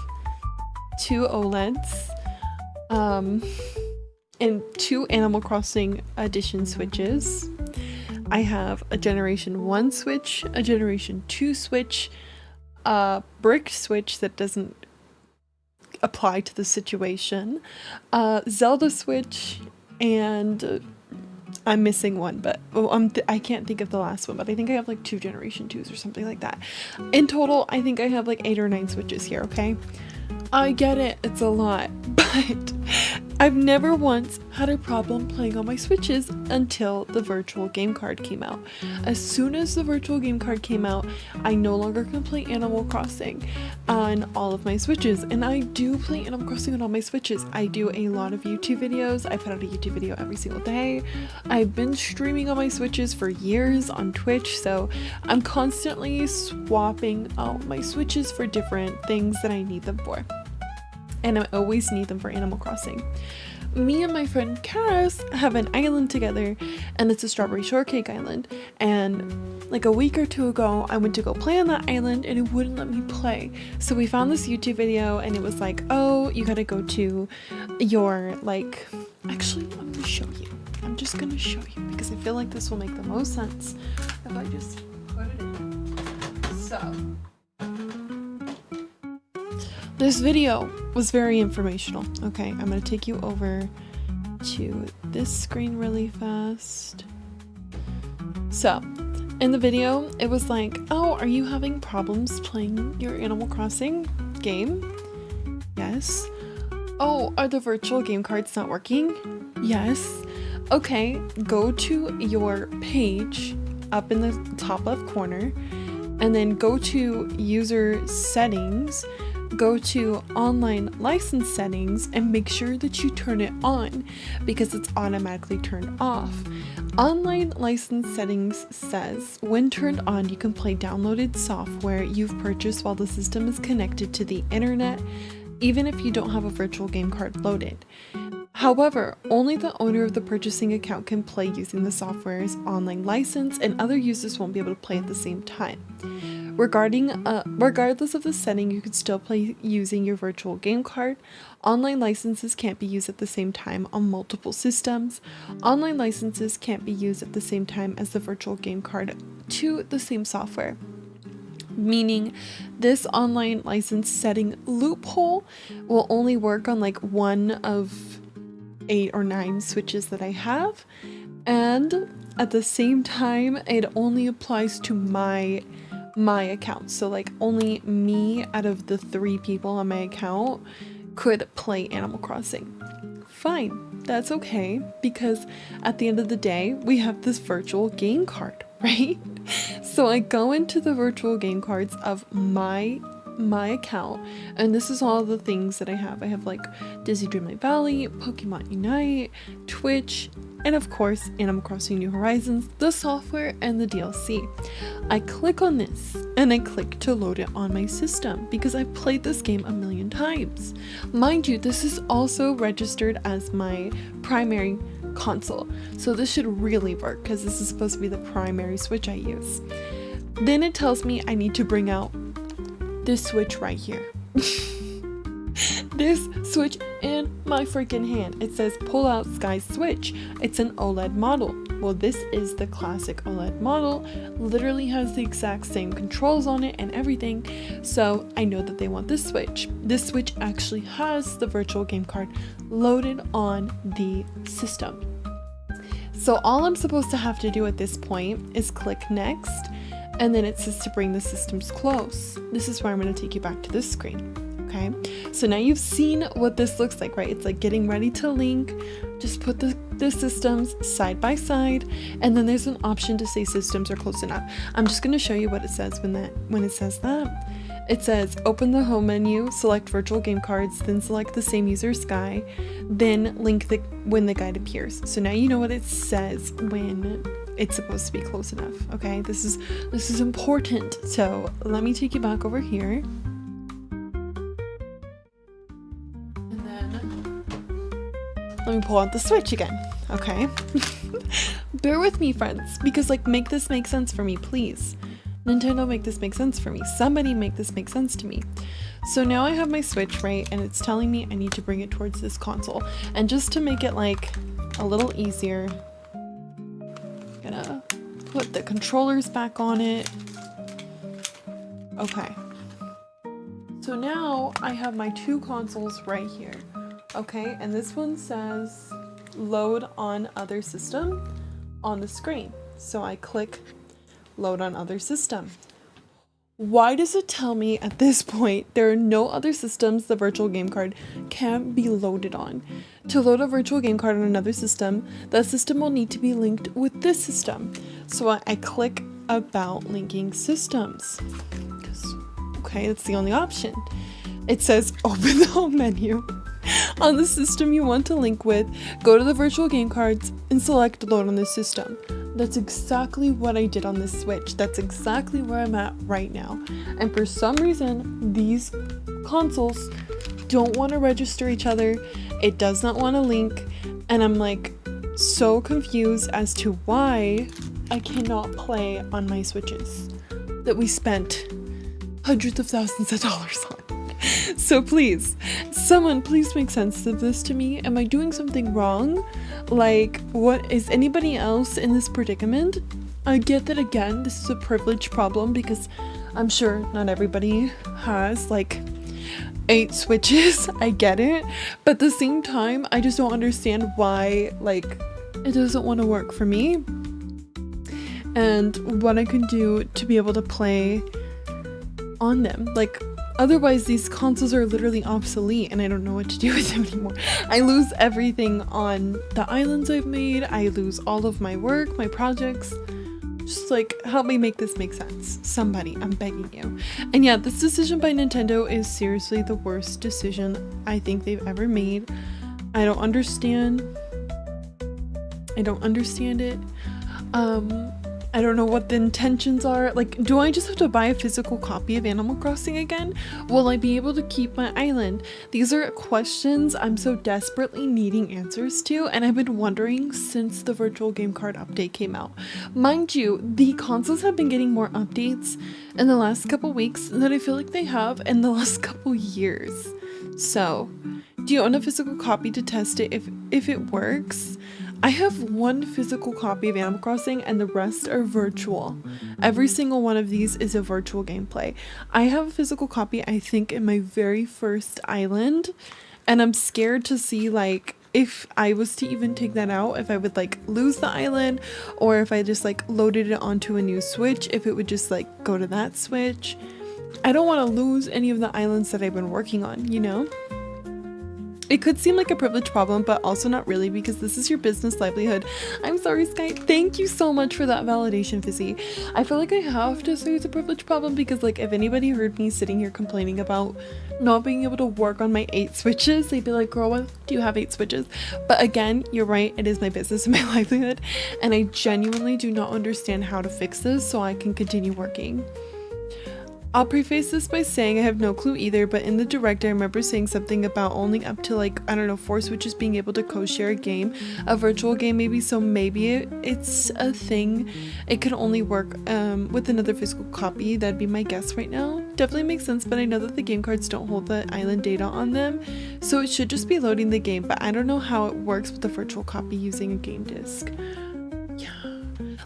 2 OLEDs, and 2 Animal Crossing Edition Switches. I have a Generation 1 Switch, a Generation 2 Switch, a brick Switch that doesn't apply to the situation, Zelda Switch, and I'm missing one, but I can't think of the last one, but I think I have like 2 Generation 2s or something like that. In total, I think I have like 8 or 9 Switches here, okay? I get it, it's a lot, but I've never once had a problem playing on my Switches until the virtual game card came out. As soon as the virtual game card came out, I no longer can play Animal Crossing on all of my Switches, and I do play Animal Crossing on all my Switches. I do a lot of YouTube videos. I put out a YouTube video every single day. I've been streaming on my Switches for years on Twitch, so I'm constantly swapping out my Switches for different things that I need them for. And I always need them for Animal Crossing. Me and my friend Cass have an island together, and it's a strawberry shortcake island, and like a week or 2 ago I went to go play on that island and it wouldn't let me play. So we found this YouTube video and it was like, oh, you gotta go to your, like, actually I'm gonna show you. I'm just gonna show you because I feel like this will make the most sense if I just put it in. So this video was very informational. Okay, I'm gonna take you over to this screen really fast. So, in the video, it was like, oh, are you having problems playing your Animal Crossing game? Yes. Oh, are the virtual game cards not working? Yes. Okay, go to your page up in the top left corner, and then go to user settings, go to online license settings, and make sure that you turn it on because it's automatically turned off. Online license settings says when turned on, you can play downloaded software you've purchased while the system is connected to the internet, even if you don't have a virtual game card loaded. However, only the owner of the purchasing account can play using the software's online license, and other users won't be able to play at the same time. Regardless of the setting, you can still play using your virtual game card. Online licenses can't be used at the same time on multiple systems. Online licenses can't be used at the same time as the virtual game card to the same software. Meaning this online license setting loophole will only work on like one of 8 or 9 Switches that I have, and at the same time it only applies to my account. So like only me out of the 3 people on my account could play Animal Crossing. Fine, that's okay, because at the end of the day we have this virtual game card, right? So I go into the virtual game cards of my my account, and this is all the things that I have. I have like Disney Dreamlight Valley, Pokemon Unite, Twitch, and of course Animal Crossing New Horizons, the software, and the DLC. I click on this and I click to load it on my system because I've played this game a million times. Mind you, this is also registered as my primary console, so this should really work because this is supposed to be the primary Switch I use. Then it tells me I need to bring out this Switch right here. This Switch in my freaking hand. It says pull out Sky Switch. It's an OLED model. Well, this is the classic OLED model. Literally has the exact same controls on it and everything. So I know that they want this Switch. This Switch actually has the virtual game card loaded on the system. So all I'm supposed to have to do at this point is click next, and then it says to bring the systems close. This is where I'm going to take you back to this screen. Okay, so now you've seen what this looks like, right? It's like getting ready to link. Just put the systems side by side, and then there's an option to say systems are close enough. I'm just going to show you what it says when it says that. It says open the home menu, select virtual game cards, then select the same user Sky, then link when the guide appears. So now you know what it says when it's supposed to be close enough. Okay, this is important. So let me take you back over here. Let me pull out the Switch again, okay? Bear with me, friends, because like make this make sense for me, please. Nintendo, make this make sense for me. Somebody make this make sense to me. So now I have my Switch, right? And it's telling me I need to bring it towards this console. And just to make it like a little easier, I'm gonna put the controllers back on it. Okay. So now I have my two consoles right here. Okay, and this one says load on other system on the screen. So I click load on other system. Why does it tell me at this point there are no other systems the virtual game card can be loaded on? To load a virtual game card on another system, that system will need to be linked with this system. So I click about linking systems. Okay, that's the only option. It says open the home menu. On the system you want to link with, go to the virtual game cards and select load on the system. That's exactly what I did on this Switch. That's exactly where I'm at right now. And for some reason, these consoles don't want to register each other. It does not want to link. And I'm like so confused as to why I cannot play on my Switches that we spent hundreds of thousands of dollars on. So please, someone please make sense of this to me. Am I doing something wrong? Like, what is anybody else in this predicament? I get that, again, this is a privilege problem because I'm sure not everybody has like 8 Switches. I get it, but at the same time I just don't understand why like it doesn't want to work for me, and what I can do to be able to play on them. Like, otherwise these consoles are literally obsolete and I don't know what to do with them anymore. I lose everything on the islands I've made. I lose all of my work, my projects. Just like, help me make this make sense. Somebody, I'm begging you. And yeah, this decision by Nintendo is seriously the worst decision I think they've ever made. I don't understand it. I don't know what the intentions are. Like, do I just have to buy a physical copy of Animal Crossing again? Will I be able to keep my island? These are questions I'm so desperately needing answers to, and I've been wondering since the virtual game card update came out. Mind you, the consoles have been getting more updates in the last couple weeks than I feel like they have in the last couple years. So, do you own a physical copy to test it if it works? I have one physical copy of Animal Crossing and the rest are virtual. Every single one of these is a virtual gameplay. I have a physical copy, I think, in my very first island, and I'm scared to see like if I was to even take that out, if I would like lose the island, or if I just like loaded it onto a new Switch, if it would just like go to that Switch. I don't want to lose any of the islands that I've been working on, you know? It could seem like a privilege problem, but also not really, because this is your business livelihood. I'm sorry, Sky. Thank you so much for that validation, Fizzy. I feel like I have to say it's a privilege problem because, like, if anybody heard me sitting here complaining about not being able to work on my 8 switches, they'd be like, girl, why do you have 8 switches? But again, you're right. It is my business and my livelihood. And I genuinely do not understand how to fix this so I can continue working. I'll preface this by saying I have no clue either, but in the direct I remember saying something about only up to, like, I don't know, 4 switches being able to co-share a game, a virtual game maybe, so maybe it's a thing. It could only work with another physical copy. That'd be my guess right now. Definitely makes sense, but I know that the game cards don't hold the island data on them, so it should just be loading the game, but I don't know how it works with the virtual copy using a game disc. Yeah.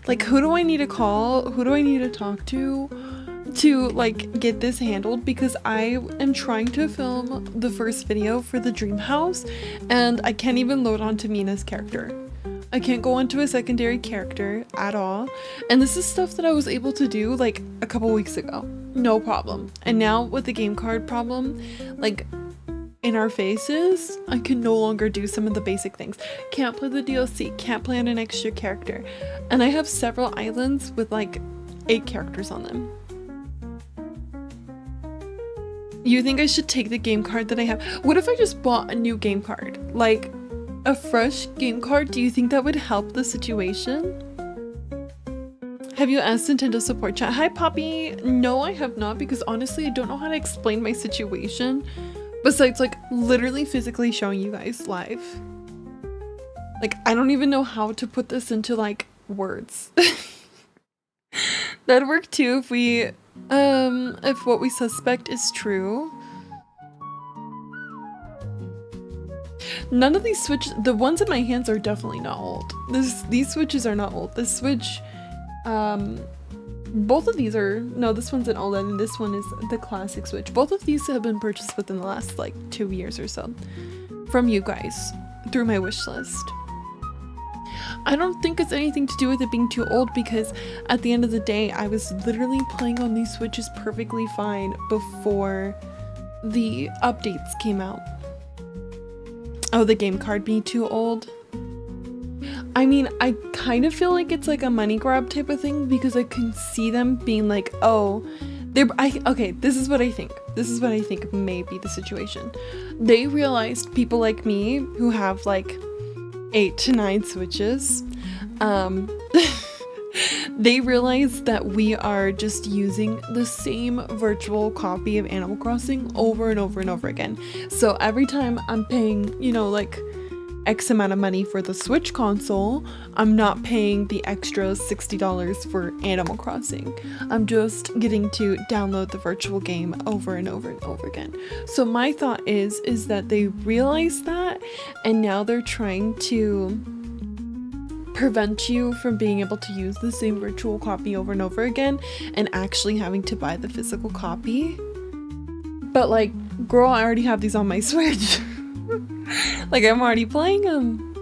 Like, who do I need to call? Who do I need to talk to like get this handled? Because I am trying to film the first video for the dream house and I can't even load onto Mina's character. I can't go onto a secondary character at all, and this is stuff that I was able to do like a couple weeks ago, no problem. And now with the game card problem, like, in our faces, I can no longer do some of the basic things. Can't play the DLC, can't play on an extra character, and I have several islands with like 8 characters on them. You think I should take the game card that I have? What if I just bought a new game card? Like, a fresh game card? Do you think that would help the situation? Have you asked Nintendo support chat? Hi, Poppy. No, I have not, because honestly, I don't know how to explain my situation besides, like, literally physically showing you guys live. Like, I don't even know how to put this into, like, words. That'd work too if what we suspect is true. None of these switches, the ones in my hands, are definitely not old. These switches are not old. This switch, both of these are, no, this one's an OLED and this one is the classic switch. Both of these have been purchased within the last like 2 years or so from you guys through my wish list. I don't think it's anything to do with it being too old, because at the end of the day, I was literally playing on these switches perfectly fine before the updates came out. Oh, the game card being too old? I mean, I kind of feel like it's like a money grab type of thing, because I can see them being like, oh, okay, this is what I think. This is what I think may be the situation. They realized people like me who have like 8 to 9 switches, they realized that we are just using the same virtual copy of Animal Crossing over and over and over again. So every time I'm paying, you know, like X amount of money for the Switch console, I'm not paying the extra $60 for Animal Crossing. I'm just getting to download the virtual game over and over and over again. So my thought is that they realized that, and now they're trying to prevent you from being able to use the same virtual copy over and over again and actually having to buy the physical copy. But like, girl, I already have these on my Switch. Like, I'm already playing them.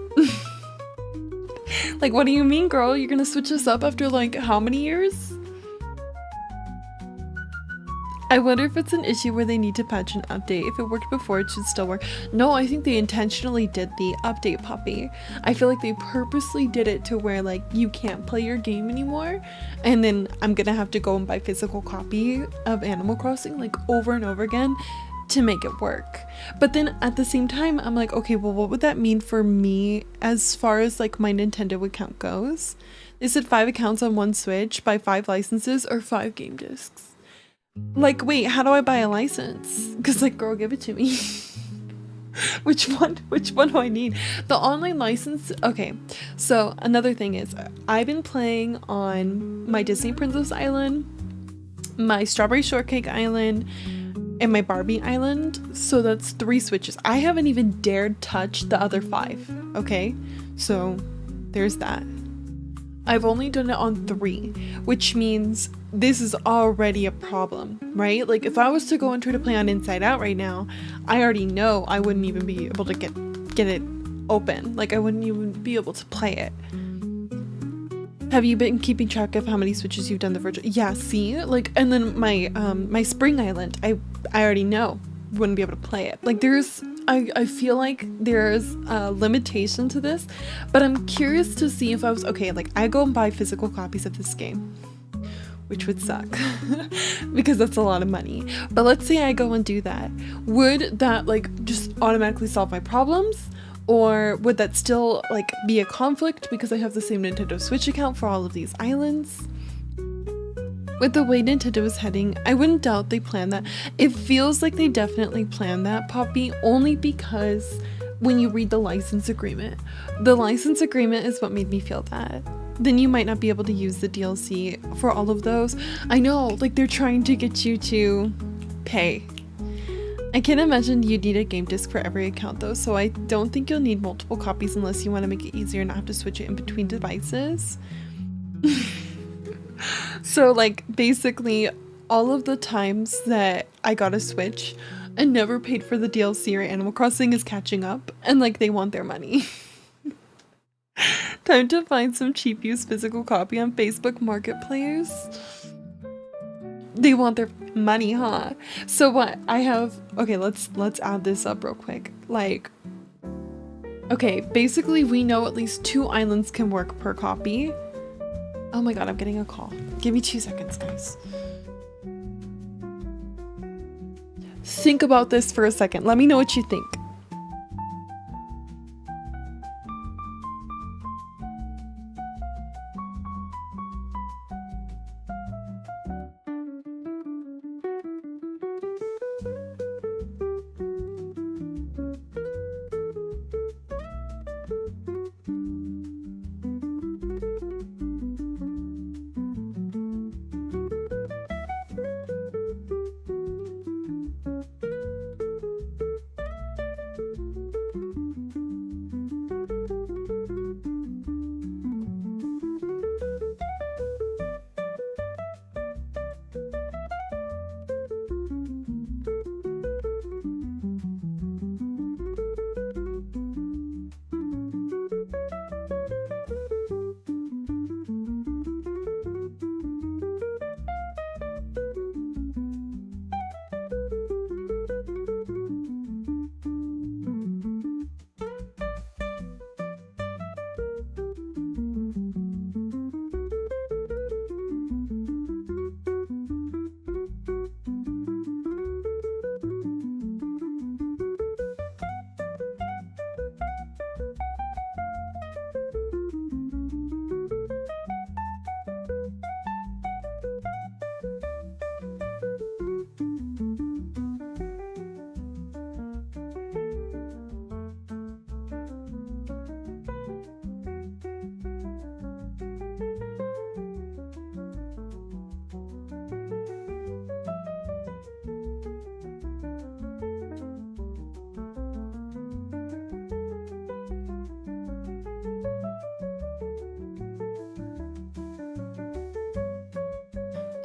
Like, what do you mean, girl? You're gonna switch this up after like how many years? I wonder if it's an issue where they need to patch an update. If it worked before, it should still work. No, I think they intentionally did the update, Poppy. I feel like they purposely did it to where like you can't play your game anymore, and then I'm gonna have to go and buy physical copy of Animal Crossing like over and over again to make it work. But then at the same time, I'm like, okay, well, what would that mean for me as far as like my Nintendo account goes? They said 5 accounts on one Switch, buy 5 licenses or 5 game discs. Like, wait, how do I buy a license? Because like, girl, give it to me. Which one do I need? The online license. Okay, so another thing is I've been playing on my Disney Princess Island, my Strawberry Shortcake Island, and my Barbie Island. So that's 3 switches. I haven't even dared touch the other 5. Okay, so there's that. I've only done it on 3, which means this is already a problem, right? Like, if I was to go and try to play on Inside Out right now, I already know I wouldn't even be able to get it open. Like, I wouldn't even be able to play it. Have you been keeping track of how many switches you've done the virtual? Yeah, see? Like, and then my my Spring Island, I already know wouldn't be able to play it. Like, there's I feel like there's a limitation to this, but I'm curious to see if I was okay, like I go and buy physical copies of this game, which would suck because that's a lot of money. But let's say I go and do that. Would that like just automatically solve my problems? Or would that still like be a conflict because I have the same Nintendo Switch account for all of these islands? With the way Nintendo is heading, I wouldn't doubt they plan that. It feels like they definitely planned that, Poppy, only because when you read the license agreement is what made me feel that. Then you might not be able to use the DLC for all of those. I know, like they're trying to get you to pay. I can't imagine you'd need a game disc for every account though, so I don't think you'll need multiple copies unless you want to make it easier and not have to switch it in between devices. So like basically all of the times that I got a Switch and never paid for the DLC or Animal Crossing is catching up, and like they want their money. Time to find some cheap used physical copy on Facebook Marketplace. They want their money, huh? So what I have, okay, let's add this up real quick. Like, okay, basically we know at least 2 islands can work per copy. Oh my god, I'm getting a call. Give me 2 seconds, guys. Think about this for a second. Let me know what you think.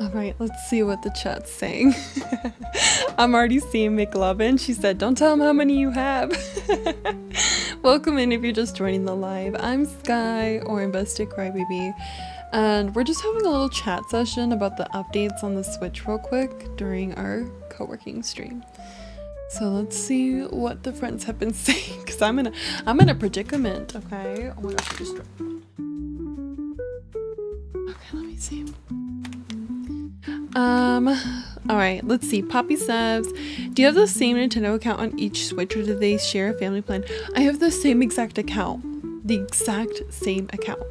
Alright, let's see what the chat's saying. I'm already seeing McLovin. She said, don't tell them how many you have. Welcome in if you're just joining the live. I'm Sky, or Invested Crybaby, and we're just having a little chat session about the updates on the Switch real quick during our co-working stream. So let's see what the friends have been saying, because I'm in a predicament, okay? Oh my gosh, I just dropped. Okay, let me see. Alright, let's see. Poppy says, do you have the same Nintendo account on each Switch, or do they share a family plan? I have the same exact account. The exact same account.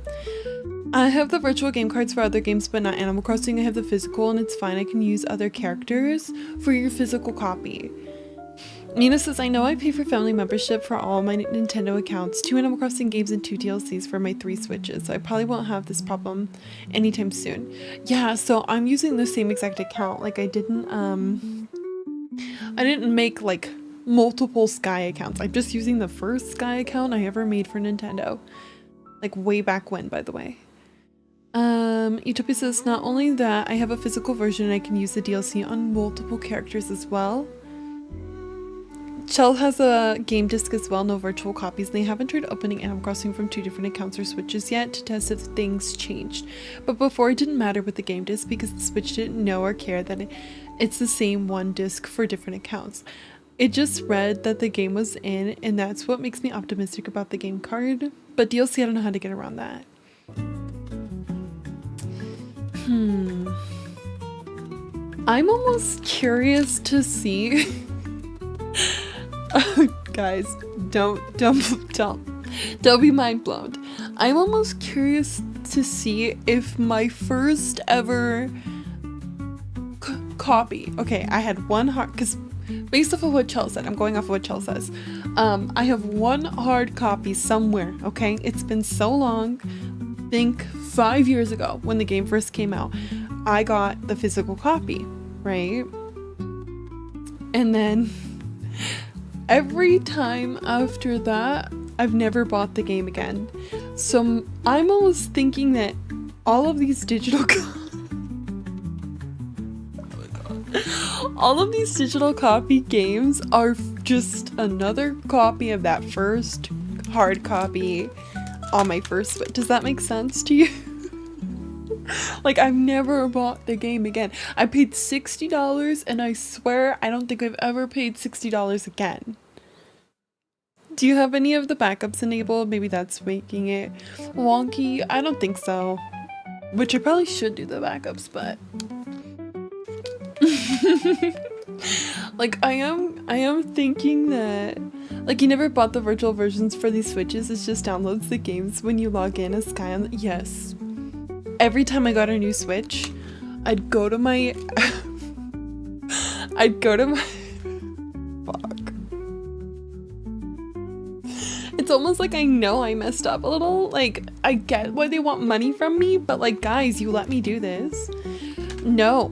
I have the virtual game cards for other games, but not Animal Crossing. I have the physical, and it's fine. I can use other characters for your physical copy. Nina says, I know I pay for family membership for all my Nintendo accounts, 2 Animal Crossing games and 2 DLCs for my 3 Switches, so I probably won't have this problem anytime soon. Yeah, so I'm using the same exact account. Like I didn't make like multiple Sky accounts. I'm just using the first Sky account I ever made for Nintendo. Like way back when, by the way. Utopia says, not only that, I have a physical version and I can use the DLC on multiple characters as well. Chell has a game disc as well, no virtual copies, and they haven't tried opening Animal Crossing from 2 different accounts or Switches yet to test if things changed. But before, it didn't matter with the game disc because the Switch didn't know or care that it's the same one disc for different accounts. It just read that the game was in, and that's what makes me optimistic about the game card. But DLC, I don't know how to get around that. I'm almost curious to see. Guys, don't be mind blown. I'm almost curious to see if my first ever copy. Okay, I had one hard, because based off of what Chell said, I'm going off of what Chell says. I have one hard copy somewhere. Okay, it's been so long. I think 5 years ago when the game first came out, I got the physical copy, right? And then every time after that, I've never bought the game again. So I'm almost thinking that all of these digital all of these digital copy games are just another copy of that first hard copy on my first Switch. Does that make sense to you? Like, I've never bought the game again. I paid $60 and I swear I don't think I've ever paid $60 again. Do you have any of the backups enabled? Maybe that's making it wonky. I don't think so. Which I probably should do the backups, but like I am thinking that, like, you never bought the virtual versions for these Switches. It just downloads the games when you log in as Sky. Yes. Every time I got a new Switch, I'd go to my fuck. It's almost like I know I messed up a little. Like, I get why they want money from me, but like, guys, you let me do this. No,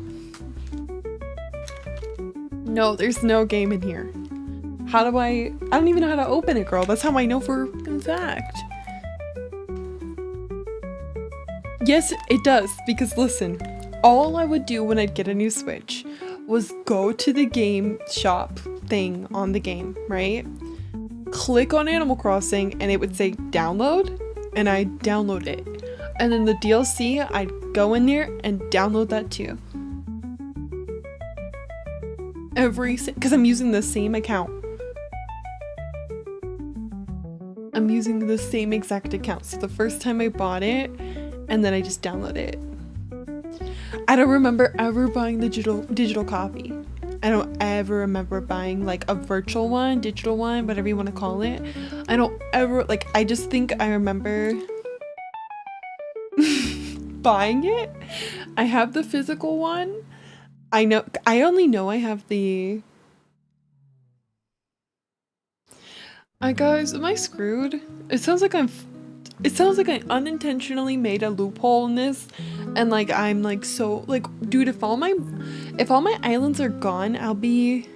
there's no game in here. How do I don't even know how to open it, girl. That's how I know for a fact. Yes, it does, because listen, all I would do when I'd get a new Switch was go to the game shop thing on the game, right? Click on Animal Crossing and it would say download, and I'd download it. And then the DLC, I'd go in there and download that too. Because I'm using the same account. I'm using the same exact account. So the first time I bought it, and then I just download it. I don't remember ever buying the digital copy. I don't ever remember buying like a virtual one, digital one, whatever you want to call it. I don't ever, like, I just think I remember buying it. I have the physical one. I only know I have the... guys, am I screwed? It sounds like I unintentionally made a loophole in this, and like I'm like, so like, dude, if all my islands are gone, I'll be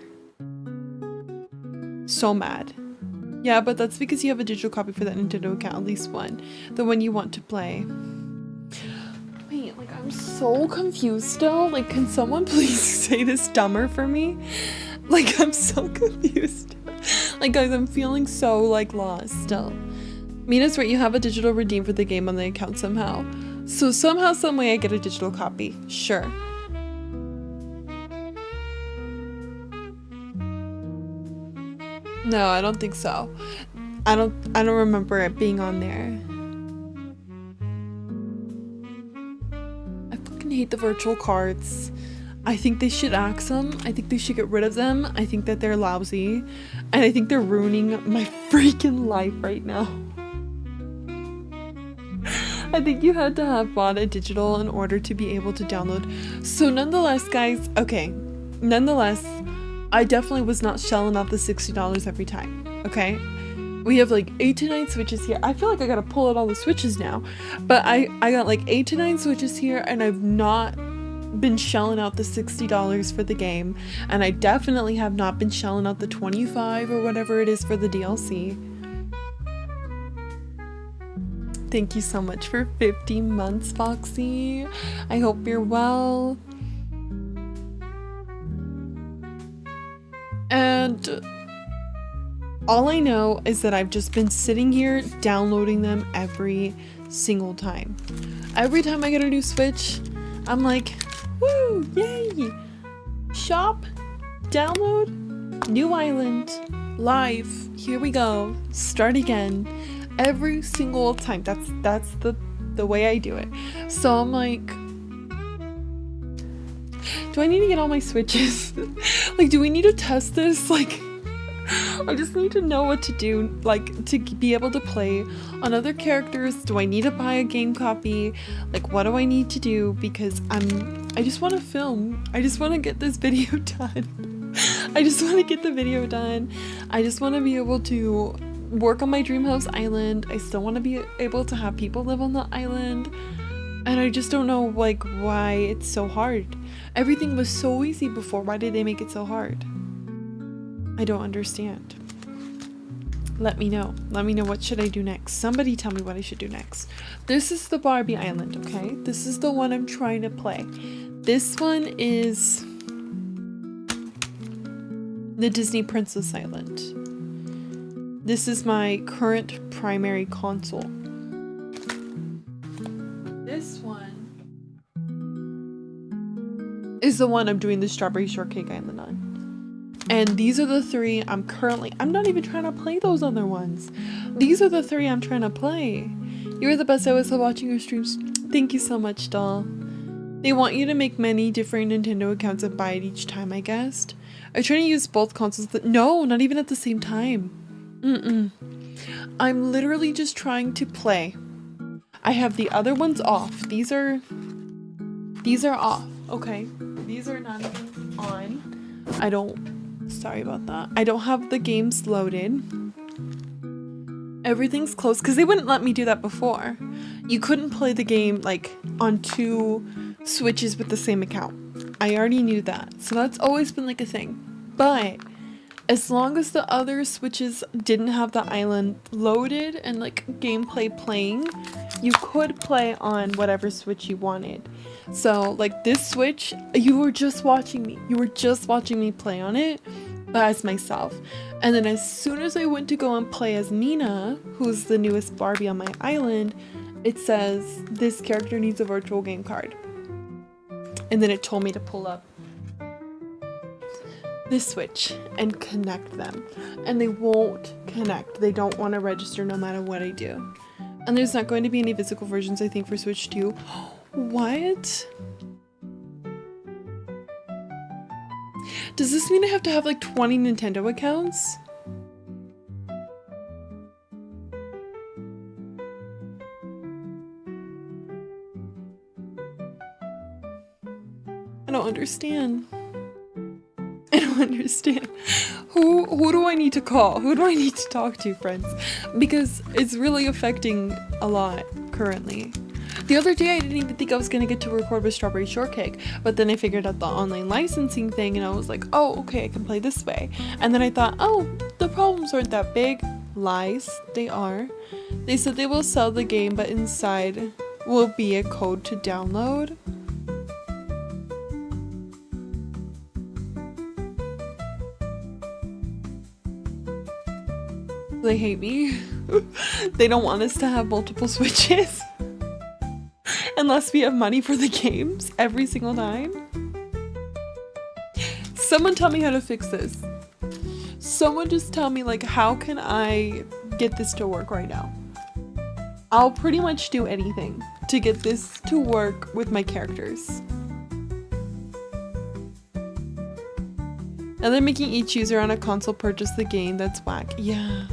so mad. Yeah, but that's because you have a digital copy for that Nintendo account, at least one, the one you want to play. Wait, like, I'm so confused still. Like, can someone please say this dumber for me? Like, I'm so confused. Like, guys, I'm feeling so like lost still. Mina's right, you have a digital redeem for the game on the account somehow. So somehow, some way I get a digital copy. Sure. No, I don't think so. I don't remember it being on there. I fucking hate the virtual cards. I think they should axe them. I think they should get rid of them. I think that they're lousy. And I think they're ruining my freaking life right now. I think you had to have bought a digital in order to be able to download. So nonetheless, guys, okay. Nonetheless, I definitely was not shelling out the $60 every time, okay? We have like 8 to 9 Switches here. I feel like I gotta pull out all the Switches now. But I got like 8 to 9 Switches here, and I've not been shelling out the $60 for the game. And I definitely have not been shelling out the $25 or whatever it is for the DLC. Thank you so much for 50 months, Foxy. I hope you're well. And all I know is that I've just been sitting here downloading them every single time. Every time I get a new Switch, I'm like, woo, yay! Shop, download, New island, live, here we go, start again. Every single time. That's the way I do it. So I'm like, do I need to get all my switches? Like, do we need to test this? Like, I just need to know what to do, like, to be able to play on other characters. Do I need to buy a game copy? Like, what do I need to do? Because I just want to film. I just want to get this video done. I just want to get the video done. I just want to be able to work on my dream house island. I still want to be able to have people live on the island. And I just don't know, like, why it's so hard. Everything was so easy before. Why did they make it so hard? I don't understand. Let me know. Let me know, what should I do next? Somebody tell me what I should do next. This is the Barbie island, okay? This is the one I'm trying to play. This one is the Disney Princess Island. This is my current primary console. This one is the one I'm doing the Strawberry Shortcake Island on. And these are the three I'm not even trying to play those other ones. These are the three I'm trying to play. You're the best. I was watching your streams. Thank you so much, doll. They want you to make many different Nintendo accounts and buy it each time, I guessed. I'm trying to use both consoles. No, not even at the same time. I'm literally just trying to play. I have the other ones off. These are off. Okay. These are not even on. Sorry about that. I don't have the games loaded. Everything's closed because they wouldn't let me do that before. You couldn't play the game like on 2 switches with the same account. I already knew that. So that's always been like a thing. But as long as the other switches didn't have the island loaded and like gameplay playing, you could play on whatever switch you wanted. So like this switch, you were just watching me. You were just watching me play on it, but as myself. And then as soon as I went to go and play as Mina, who's the newest Barbie on my island, it says this character needs a virtual game card. And then it told me to pull up this switch and connect them. And they won't connect. They don't want to register no matter what I do. And there's not going to be any physical versions, I think, for Switch 2. What? Does this mean I have to have like 20 Nintendo accounts? I don't understand. I don't understand. Who do I need to call? Who do I need to talk to, friends? Because it's really affecting a lot currently. The other day I didn't even think I was gonna get to record with Strawberry Shortcake, but then I figured out the online licensing thing and I was like, oh, okay, I can play this way. And then I thought, oh, the problems aren't that big. Lies, they are. They said they will sell the game, but inside will be a code to download. They hate me. They don't want us to have multiple switches. Unless we have money for the games every single time. Someone tell me how to fix this. Someone just tell me, like, how can I get this to work right now? I'll pretty much do anything to get this to work with my characters. And they're making each user on a console purchase the game. That's whack. Yeah.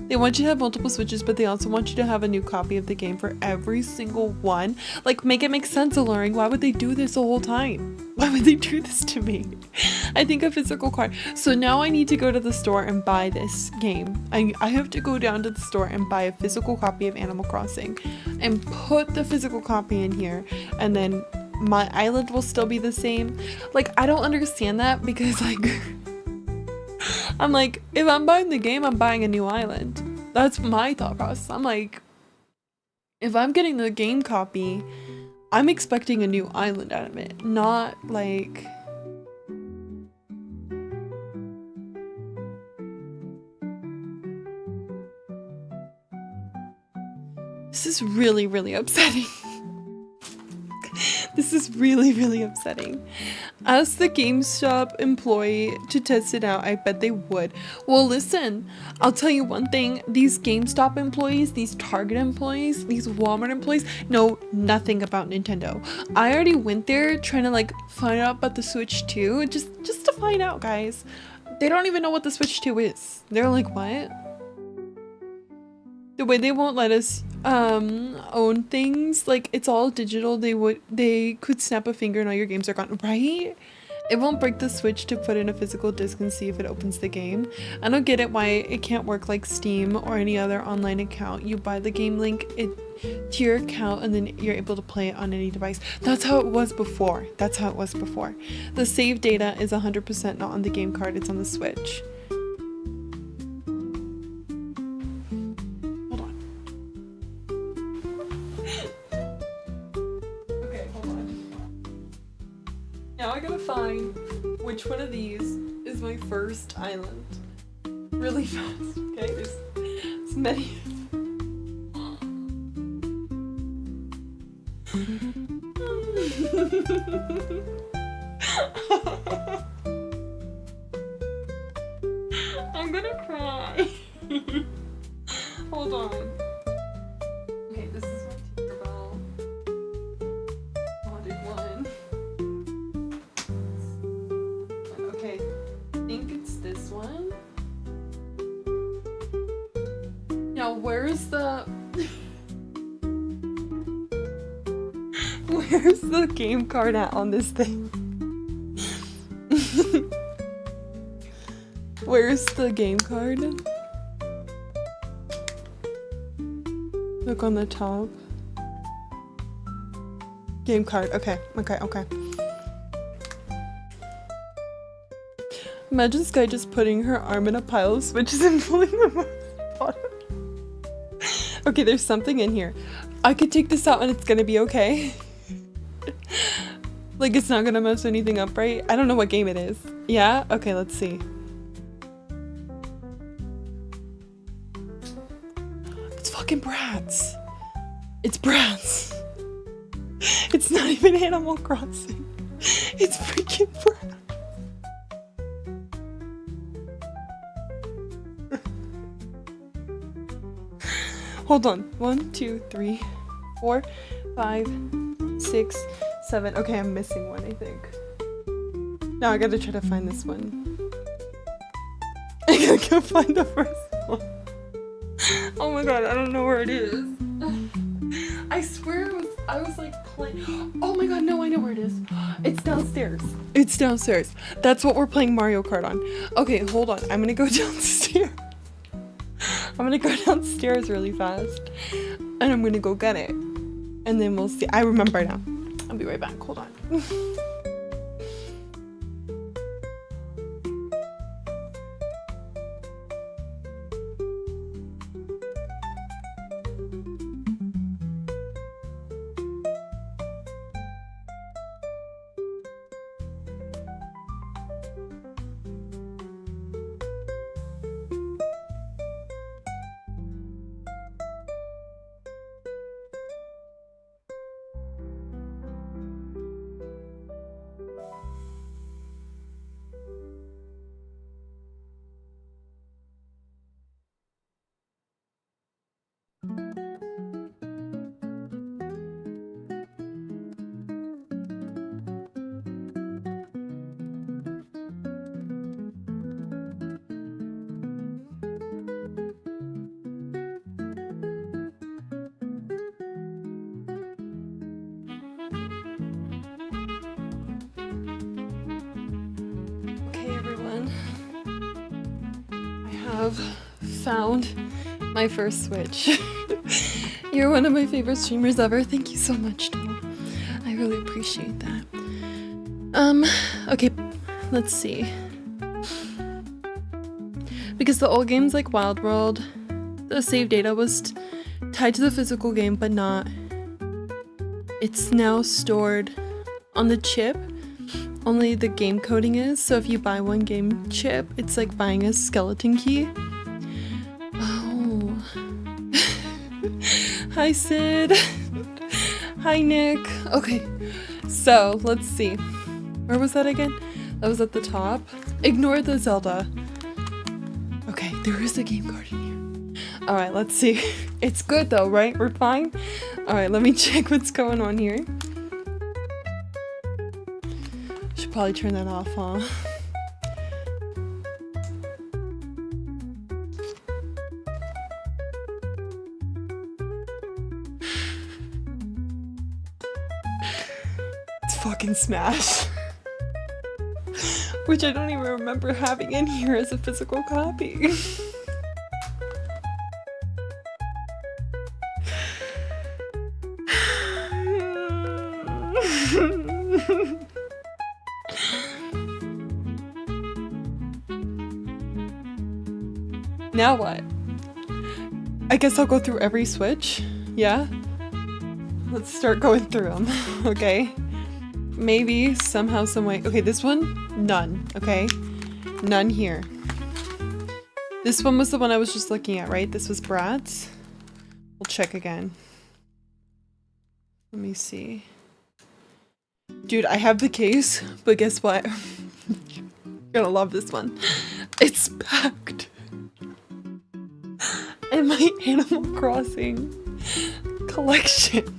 They want you to have multiple switches, but they also want you to have a new copy of the game for every single one. Like, make it make sense, Alluring. Why would they do this the whole time? Why would they do this to me? I think a physical card. So now I need to go to the store and buy this game. I have to go down to the store and buy a physical copy of Animal Crossing and put the physical copy in here, and then my island will still be the same. Like, I don't understand that because, like, I'm like, if I'm buying the game, I'm buying a new island. That's my thought process. I'm like, if I'm getting the game copy, I'm expecting a new island out of it, not like... This is really, really upsetting. This is really, really upsetting. Ask the GameStop employee to test it out. I bet they would. Well, listen, I'll tell you one thing. These GameStop employees, these Target employees, these Walmart employees know nothing about Nintendo. I already went there trying to like find out about the Switch 2, just to find out, guys. They don't even know what the Switch 2 is. They're like, what? The way they won't let us own things, like it's all digital, they could snap a finger and all your games are gone, right? It won't break the Switch to put in a physical disc and see if it opens the game. I don't get it why it can't work like Steam or any other online account. You buy the game link to your account and then you're able to play it on any device. That's how it was before. That's how it was before. The save data is 100% not on the game card, it's on the Switch. Now I gotta find which one of these is my first island. Really fast, okay? There's many. I'm gonna cry. Hold on. Okay, this is my Tinkerbell. Wanted one. Okay, I think it's this one. Now, where's the where's the game card at on this thing? Where's the game card? Look on the top. Game card. Okay. Imagine Sky just putting her arm in a pile of switches and pulling them out. Okay, there's something in here. I could take this out and it's gonna be okay. Like, it's not gonna mess anything up, right? I don't know what game it is. Yeah? Okay, let's see. It's fucking Bratz. It's Bratz. It's not even Animal Crossing. It's freaking Bratz. Hold on. 1, 2, 3, 4, 5, 6, 7. Okay, I'm missing one, I think. Now I gotta try to find this one. I gotta go find the first one. Oh my god, I don't know where it is. I swear I was like playing. Oh my god, no, I know where it is. It's downstairs. It's downstairs. That's what we're playing Mario Kart on. Okay, hold on. I'm gonna go downstairs. I'm gonna go downstairs really fast and I'm gonna go get it and then we'll see. I remember now. I'll be right back. Hold on. Found my first Switch. You're one of my favorite streamers ever. Thank you so much, Noel. I really appreciate that. Okay, let's see. Because the old games like Wild World, the save data was tied to the physical game, but not. It's now stored on the chip. Only the game coding is, so if you buy one game chip, it's like buying a skeleton key. Oh. Hi, Sid. Hi, Nick. Okay, so let's see. Where was that again? That was at the top. Ignore the Zelda. Okay, there is a game card in here. All right, let's see. It's good though, right? We're fine? All right, let me check what's going on here. Should probably turn that off, huh? It's fucking Smash. Which I don't even remember having in here as a physical copy. Now what? I guess I'll go through every Switch. Yeah? Let's start going through them. Okay. Maybe somehow, some way. Okay, this one, none. Okay, none here. This one was the one I was just looking at, right? This was Bratz. We'll check again. Let me see. Dude, I have the case, but guess what? You're gonna love this one. It's packed. And my Animal Crossing collection.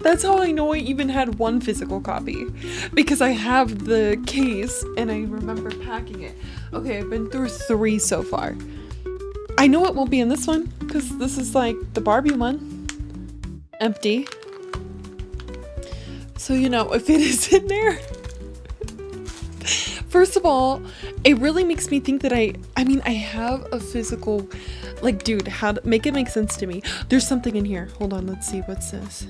That's how I know I even had one physical copy, because I have the case and I remember packing it. Okay, I've been through 3 so far. I know it won't be in this one because this is like the Barbie one. Empty. So, you know, if it is in there, first of all, it really makes me think that I mean, I have a physical, like, dude, how to make it make sense to me. There's something in here. Hold on, let's see. What's this?